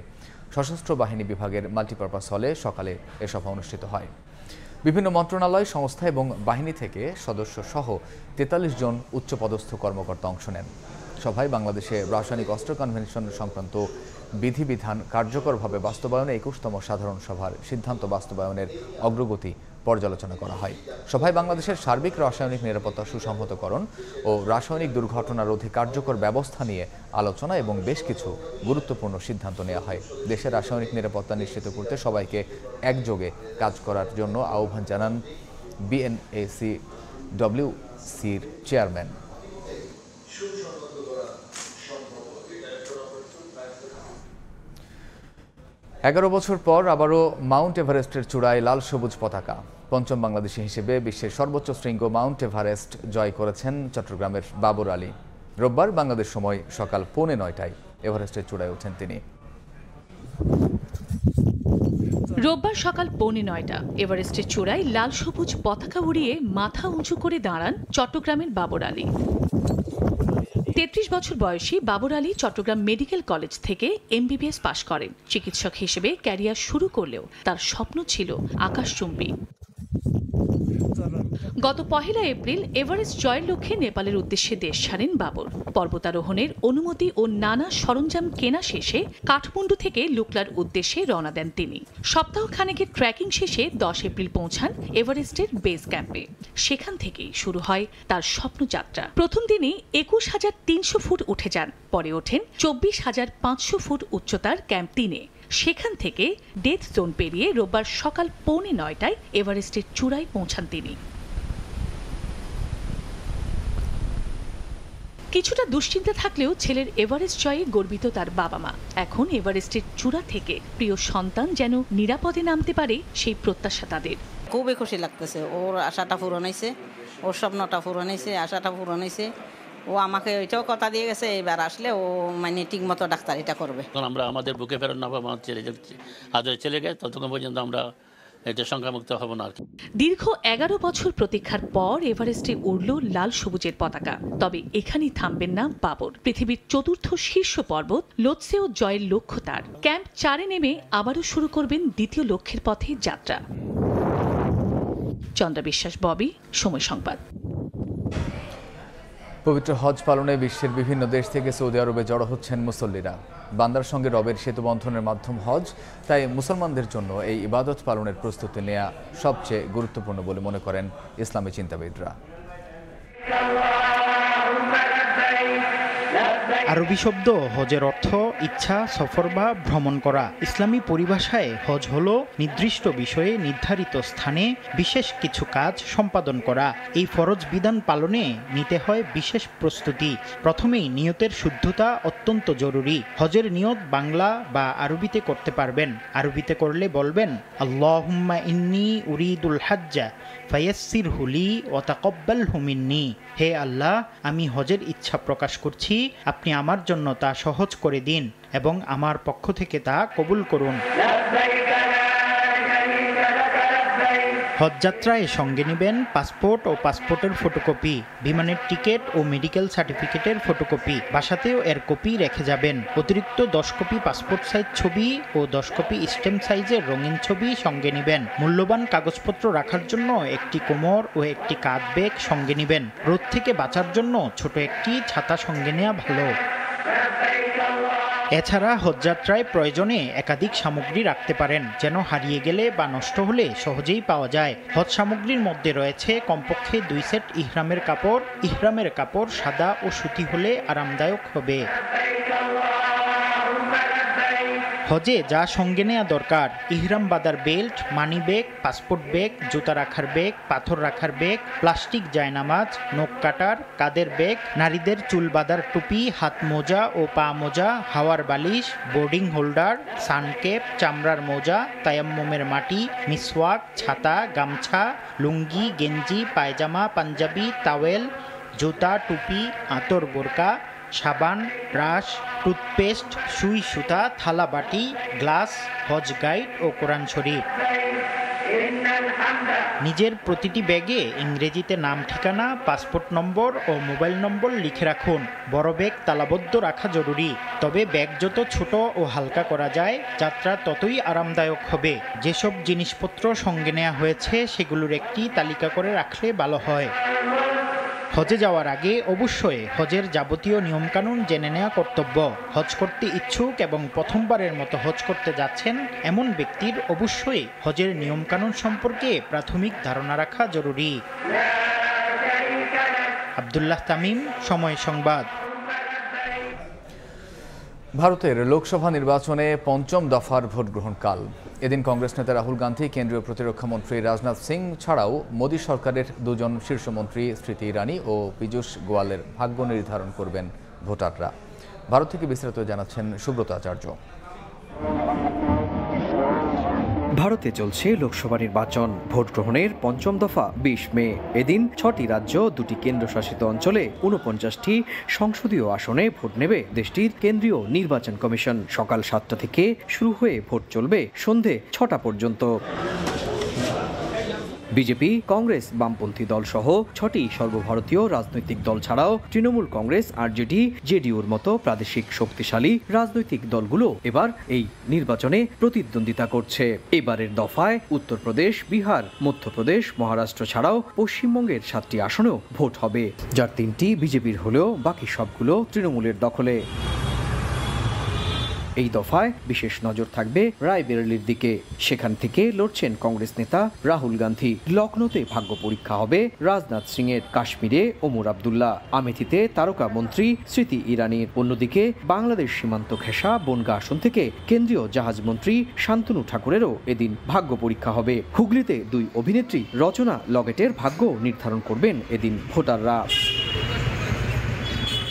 সশস্ত্র বাহিনী বিভাগের মাল্টিপারপাস হলে সকালে এ সভা অনুষ্ঠিত হয়। বিভিন্ন মন্ত্রণালয়, সংস্থা এবং বাহিনী থেকে সদস্য সহ 43 জন উচ্চপদস্থ কর্মকর্তা অংশ নেন। সভায় বাংলাদেশে রাসায়নিক অস্ত্র কনভেনশন সংক্রান্ত বিধিবিধান কার্যকরভাবে বাস্তবায়নে 21তম সাধারণ সভার সিদ্ধান্ত বাস্তবায়নের অগ্রগতি পর্যালোচনা করা হয়। সভায় বাংলাদেশের সার্বিক রাসায়নিক নিরাপত্তা সুসংহতকরণ ও রাসায়নিক দুর্ঘটনা রোধে কার্যকর ব্যবস্থা নিয়ে আলোচনা এবং বেশ কিছু গুরুত্বপূর্ণ সিদ্ধান্ত নেওয়া হয়। দেশের রাসায়নিক নিরাপত্তা নিশ্চিত করতে সবাইকে একযোগে কাজ করার জন্য আহ্বান জানান BNACWC'র চেয়ারম্যান। 11 বছর পর আবারও মাউন্ট এভারেস্টের চূড়ায় লাল সবুজ পতাকা। পঞ্চম বাংলাদেশি হিসেবে বিশ্বের সর্বোচ্চ শৃঙ্গ মাউন্ট এভারেস্ট জয় করেছেন চট্টগ্রামের বাবর আলী। রোববার বাংলাদেশ সময় সকাল 8:45টায় এভারেস্টের চূড়ায় ওঠেন তিনি। রোববার সকাল 8:45 এভারেস্টের চূড়ায় লাল সবুজ পতাকা উড়িয়ে মাথা উঁচু করে দাঁড়ান চট্টগ্রামের বাবর আলী। 33 বছর বয়সী বাবর আলী চট্টগ্রাম মেডিকেল কলেজ থেকে MBBS পাশ করেন। চিকিৎসক হিসেবে ক্যারিয়ার শুরু করলেও তার স্বপ্ন ছিল আকাশচুম্বী। গত 1 এপ্রিল এভারেস্ট জয়ের লক্ষ্যে নেপালের উদ্দেশ্যে দেশ ছাড়েন বাবর। পর্বতারোহণের অনুমতি ও নানা সরঞ্জাম কেনা শেষে কাঠমান্ডু থেকে লুকলার উদ্দেশ্যে রওনা দেন তিনি। সপ্তাহখানেকের ট্রেকিং শেষে 10 এপ্রিল পৌঁছান এভারেস্টের বেস ক্যাম্পে। সেখান থেকেই শুরু হয় তার স্বপ্নযাত্রা। প্রথম দিনই 21,300 ফুট উঠে যান, পরে ওঠেন 24,500 ফুট উচ্চতার ক্যাম্প 3-এ। সেখান থেকে ডেথ জোন পেরিয়ে রোববার সকাল 8:45টায় এভারেস্টের চূড়ায় পৌঁছান তিনি। কিছুটা দুশ্চিন্তা থাকলেও ছেলের এভারেস্ট জয়ে গর্বিত তার বাবা মা। এখন এভারেস্টের চূড়া থেকে প্রিয় সন্তান যেন নিরাপদে নামতে পারে সেই প্রত্যাশা তাদের। খুবই খুশি লাগতেছে, ওর আশাটা পূরণ হয়েছে, ওর স্বপ্নটা পূরণ হয়েছে, আশাটা পূরণ হয়েছে। ও আমাকে ওইটাও কথা দিয়ে গেছে, এবার আসলে ও মানে ঠিক মতো ডাক্তারিটা করবে। আমরা আমাদের বুকে ফেরত না পাবো, আদরে চলে গেছে, ততক্ষণ পর্যন্ত আমরা এটা সংখ্যামুক্ত হব না। দীর্ঘ 11 বছর প্রতীক্ষার পর এভারেস্টে উড়ল লাল সবুজের পতাকা। তবে এখানেই থামবেন না বাবর। পৃথিবীর 4র্থ শীর্ষ পর্বত লোৎসেও জয়ের লক্ষ্য তার। ক্যাম্প 4-এ নেমে আবারও শুরু করবেন দ্বিতীয় লক্ষ্যের পথে যাত্রা। চন্দ্রা বিশ্বাস, ববি, সময় সংবাদ। পবিত্র হজ পালনে বিশ্বের বিভিন্ন দেশ থেকে সৌদি আরবে জড়ো হচ্ছেন মুসল্লিরা। বান্দার সঙ্গে রবের সেতু বন্ধনের মাধ্যম হজ, তাই মুসলমানদের জন্য এই ইবাদত পালনের প্রস্তুতি নেওয়া সবচেয়ে গুরুত্বপূর্ণ বলে মনে করেন ইসলামী চিন্তাবিদরা। আরবি শব্দ হজের অর্থ ইচ্ছা, সফর বা ভ্রমণ করা। ইসলামী পরিভাষায় হজ হলো নির্দিষ্ট বিষয়ে নির্ধারিত স্থানে বিশেষ কিছু কাজ সম্পাদন করা। এই ফরজ বিধান পালনে নিতে হয় বিশেষ প্রস্তুতি। প্রথমেই নিয়তের শুদ্ধতা অত্যন্ত জরুরি। হজের নিয়ত বাংলা বা আরবিতে করতে পারবেন। আরবিতে করলে বলবেন, আল্লাহুম্মা ইন্নী উরিদুল হাজ্জা ফায়াসসিরহু লি ওয়া তাকাব্বালহু মিন্নি। হে আল্লাহ, আমি হজের ইচ্ছা প্রকাশ করছি, আপনি আমার জন্য তা সহজ করে দিন এবং আমার পক্ষ থেকে তা কবুল করুন। হজযাত্রায় সঙ্গে নেবেন পাসপোর্ট ও পাসপোর্টের ফটোকপি, বিমানের টিকিট ও মেডিকেল সার্টিফিকেটের ফটোকপি। বাসাতেও এর কপি রেখে যাবেন। অতিরিক্ত 10 কপি পাসপোর্ট সাইজ ছবি ও 10 কপি স্ট্যাম্প সাইজের রঙিন ছবি সঙ্গে নেবেন। মূল্যবান কাগজপত্র রাখার জন্য একটি কোমর ও একটি কাঁধ ব্যাগ সঙ্গে নেবেন। রোদ থেকে বাঁচার জন্য ছোট একটি ছাতা সঙ্গে নেওয়া ভালো। এছাড়া হজযাত্রায় প্রয়োজনে একাধিক সামগ্রী রাখতে পারেন, যেন হারিয়ে গেলে বা নষ্ট হলে সহজেই পাওয়া যায়। হজ সামগ্রীর মধ্যে রয়েছে কমপক্ষে 2 সেট ইহরামের কাপড়। ইহরামের কাপড় সাদা ও সুতি হলে আরামদায়ক হবে। হজে যা সঙ্গে নেওয়া দরকার: ইহরাম বাঁধার belt, money bag, passport bag, জুতা রাখার ব্যাগ, পাথর রাখার ব্যাগ, প্লাস্টিক জায়নামাজ, নখ কাটার, কাঁধের ব্যাগ, নারীদের চুল বাঁধার টুপি, হাত মোজা ও পা মোজা, হাওয়ার বালিশ, বোর্ডিং হোল্ডার, সানকেপ, চামড়ার মোজা, তায়াম্মুমের মাটি, মিসওয়াক, ছাতা, গামছা, লুঙ্গি, গেঞ্জি, পায়জামা, পাঞ্জাবি, তাওয়েল, জুতা, টুপি, আতর, বোরকা, সাবান, ব্রাশ, টুথপেস্ট, সুই সুতা, থালা বাটি, গ্লাস, হজ গাইড ও কোরআন শরীফ। নিজের প্রতিটি ব্যাগে ইংরেজিতে নাম, ঠিকানা, পাসপোর্ট নম্বর ও মোবাইল নম্বর লিখে রাখুন। বড় ব্যাগ তালাবদ্ধ রাখা জরুরি, তবে ব্যাগ যত ছোট ও হালকা করা যায় যাত্রা ততই আরামদায়ক হবে। যেসব জিনিসপত্র সঙ্গে নেওয়া হয়েছে সেগুলোর একটি তালিকা করে রাখলে ভালো হয়। হজে যাওয়ার আগে অবশ্যই হজের যাবতীয় নিয়মকানুন জেনে নেওয়া কর্তব্য। হজ করতে ইচ্ছুক এবং প্রথমবারের মতো হজ করতে যাচ্ছেন এমন ব্যক্তির অবশ্যই হজের নিয়মকানুন সম্পর্কে প্রাথমিক ধারণা রাখা জরুরি। আব্দুল্লাহ তামিম, সময় সংবাদ। ভারতের লোকসভা নির্বাচনে ৫ম দফার ভোট গ্রহণ কাল। এদিন কংগ্রেস নেতা রাহুল গান্ধী, কেন্দ্রীয় প্রতিরক্ষা মন্ত্রী রাজনাথ সিং ছাড়াও মোদী সরকারের 2 জন শীর্ষমন্ত্রী স্মৃতি ইরানি ও পীযূষ গোয়ালের ভাগ্য নির্ধারণ করবেন ভোটাররা। ভারত থেকে বিস্তারিত জানাচ্ছেন সুব্রত আচার্য। ভারতে চলছে লোকসভা নির্বাচন। ভোট গ্রহণের ৫ম দফা ২০ মে। এদিন ৬টি রাজ্য, 2টি কেন্দ্রশাসিত অঞ্চলে ৪৯টি সংসদীয় আসনে ভোট নেবে দেশটির কেন্দ্রীয় নির্বাচন কমিশন। সকাল ৭টা থেকে শুরু হয়ে ভোট চলবে সন্ধে ৬টা পর্যন্ত। বিজেপি, কংগ্রেস, বামপন্থী দল সহ 6টি সর্বভারতীয় রাজনৈতিক দল ছাড়াও তৃণমূল কংগ্রেস, আরজেডি, জেডিইউর মতো প্রাদেশিক শক্তিশালী রাজনৈতিক দলগুলো এবার এই নির্বাচনে প্রতিদ্বন্দ্বিতা করছে। এবারের দফায় উত্তরপ্রদেশ, বিহার, মধ্যপ্রদেশ, মহারাষ্ট্র ছাড়াও পশ্চিমবঙ্গের 7টি আসনেও ভোট হবে, যার 3টি বিজেপির হলেও বাকি সবগুলো তৃণমূলের দখলে। এই দফায় বিশেষ নজর থাকবে রায়বেরেলির দিকে। সেখান থেকে লড়ছেন কংগ্রেস নেতা রাহুল গান্ধী। লখনৌতে ভাগ্য পরীক্ষা হবে রাজনাথ সিং এর। কাশ্মীরে ওমর আবদুল্লাহ, আমেথিতে তারকা মন্ত্রী স্মৃতি ইরানির। অন্যদিকে বাংলাদেশ সীমান্ত ঘেঁষা বনগাঁ আসন থেকে কেন্দ্রীয় জাহাজ মন্ত্রী শান্তনু ঠাকুরেরও এদিন ভাগ্য পরীক্ষা হবে। হুগলিতে 2 অভিনেত্রী রচনা লগেটের ভাগ্য নির্ধারণ করবেন এদিন ভোটাররা।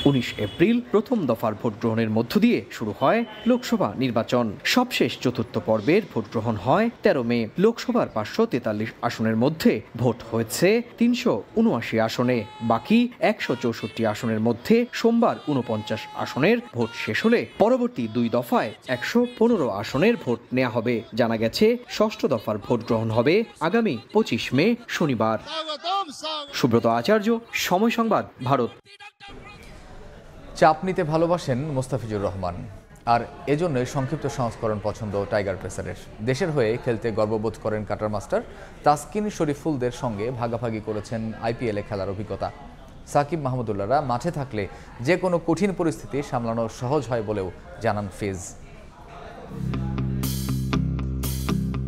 19 এপ্রিল প্রথম দফার ভোট গ্রহণের মধ্য দিয়ে শুরু হয় লোকসভা নির্বাচন। সবশেষ চতুর্থ পর্বের ভোট গ্রহণ হয় 13 মে। লোকসভার 543 আসনের মধ্যে ভোট হয়েছে 379 আসনে। বাকি 164 আসনের মধ্যে সোমবার 49 আসনের ভোট শেষ হলে পরবর্তী 2 দফায় 115 আসনের ভোট নেওয়া হবে। জানা গেছে 6ষ্ঠ দফার ভোট গ্রহণ হবে আগামী 25 মে শনিবার। সুব্রত আচার্য, সময় সংবাদ, ভারত। চাপ নিতে ভালোবাসেন মোস্তাফিজুর রহমান, আর এজন্যই সংক্ষিপ্ত সংস্করণ পছন্দ টাইগার পেসারের। দেশের হয়ে খেলতে গর্ববোধ করেন কাটার মাস্টার। তাসকিন শরীফুলদের সঙ্গে ভাগাভাগি করেছেন আইপিএলে খেলার অভিজ্ঞতা। সাকিব মাহমুদুল্লাহরা মাঠে থাকলে যে কোনো কঠিন পরিস্থিতি সামলানো সহজ হয় বলেও জানান ফিজ।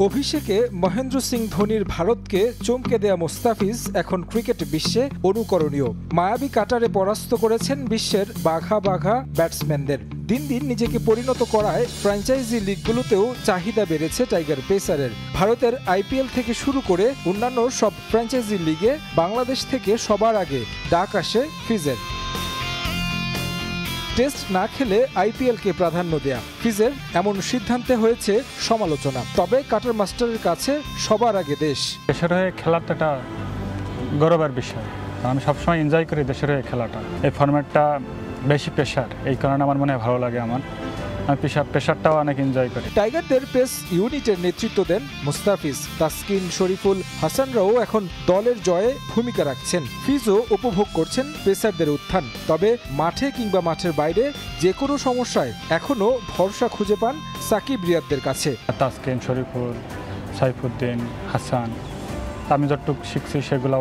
অভিষেকে মহেন্দ্র সিং ধোনির ভারতকে চমকে দেয়া মোস্তাফিজ এখন ক্রিকেট বিশ্বে অনুকরণীয়। মায়াবী কাটারে পরাস্ত করেছেন বিশ্বের বাঘা বাঘা ব্যাটসম্যানদের। দিন দিন নিজেকে পরিণত করায় ফ্র্যাঞ্চাইজি লিগগুলোতেও চাহিদা বেড়েছে টাইগার পেসারের। ভারতের আইপিএল থেকে শুরু করে অন্যান্য সব ফ্র্যাঞ্চাইজি লিগে বাংলাদেশ থেকে সবার আগে ডাক আসে ফিজের। টেস্ট না খেলে আইপিএলকে প্রাধান্য দেয়া ফিজের এমন সিদ্ধান্তে হয়েছে সমালোচনা। তবে কাটার মাস্টারের কাছে সবার আগে দেশ। দেশের হয়ে খেলাটা একটা গৌরবের বিষয়। আমি সবসময় এনজয় করি দেশের হয়ে খেলাটা। এই ফরম্যাটটা বেশি প্রেশার, এই কারণে আমার মনে হয় ভালো লাগে। আমি প্রেশারটাও অনেক এনজয় করি। টাইগারদের পেস ইউনিটের নেতৃত্ব দেন মুস্তাফিজ। তাসকিন, শরীফুল, হাসানরাও এখন দলের জয়ে ভূমিকা রাখছেন। ফিজও উপভোগ করছেন পেসারদের উত্থান। তবে মাঠে কিংবা মাঠের বাইরে যে কোনো সমস্যায় এখনও ভরসা খুঁজে পান সাকিব রিয়াদদের কাছে। তাসকিন, শরীফুল, সাইফুদ্দিন, হাসান, আমি যতটুকু শিখছি সেগুলো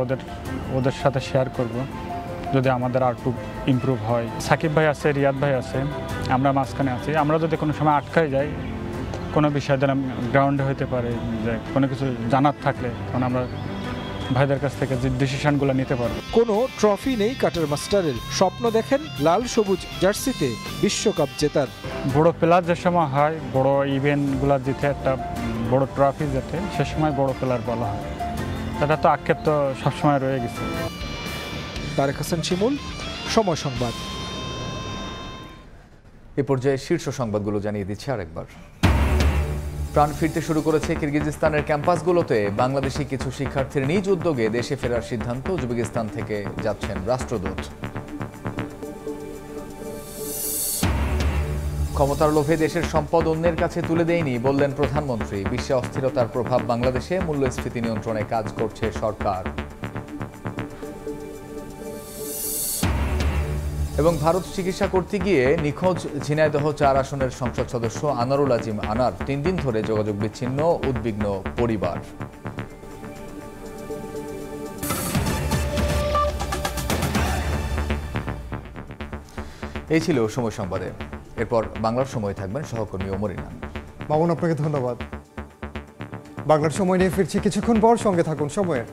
ওদের সাথে শেয়ার করব। যদি আমাদের আর একটু ইমপ্রুভ হয়। সাকিব ভাই আছে, রিয়াদ ভাই আছে, আমরা মাঝখানে আছি। আমরা যদি কোনো সময় আটকাই যাই কোনো বিষয় দ্বারা গ্রাউন্ডে হতে পারে, যে কোনো কিছু জানার থাকলে তখন আমরা ভাইদের কাছ থেকে যে ডিসিশনগুলো নিতে পারবো। কোনো ট্রফি নেই কাটার মাস্টারের, স্বপ্ন দেখেন লাল সবুজ জার্সিতে বিশ্বকাপ জেতার। বড় প্লেয়ার যে সময় হয়, বড় ইভেন্টগুলো জিতে একটা বড় ট্রফি জেতে, সে সময় বড় প্লেয়ার বলা হয়। এটা তো আক্ষেপ তো সবসময় রয়ে গেছে। তারেক হাসান শিমুল, সময় সংবাদ। এ পর্যায়ে শীর্ষ সংবাদগুলো জানিয়ে দিচ্ছে আরেকবার। প্রাণ ফিরতে শুরু করেছে কিরগিজস্তানের ক্যাম্পাসগুলোতে। বাংলাদেশি কিছু শিক্ষার্থীর নিজ উদ্যোগে দেশে ফেরার সিদ্ধান্ত। উজবেকিস্তান থেকে যাচ্ছেন রাষ্ট্রদূত। ক্ষমতার লোভে দেশের সম্পদ অন্যের কাছে তুলে দেয়নি বললেন প্রধানমন্ত্রী। বিশ্বে অস্থিরতার প্রভাব বাংলাদেশে, মূল্যস্ফীতি নিয়ন্ত্রণে কাজ করছে সরকার। এবং ভারত চিকিৎসা করতে গিয়ে নিখোঁজ ঝিনাইদহ ৪ আসনের সংসদ সদস্য আনারুল আজিম আনার ৩ দিন ধরে যোগাযোগ বিচ্ছিন্ন, উদ্বিগ্ন পরিবার। এই ছিল সময় সংবাদে। এরপর বাংলার সময় থাকবেন সহকর্মী ওমর ইনান। মামুন, আপনাকে ধন্যবাদ। বাংলার সময় নিয়ে ফিরছি কিছুক্ষণ পর, সঙ্গে থাকুন সময়ের।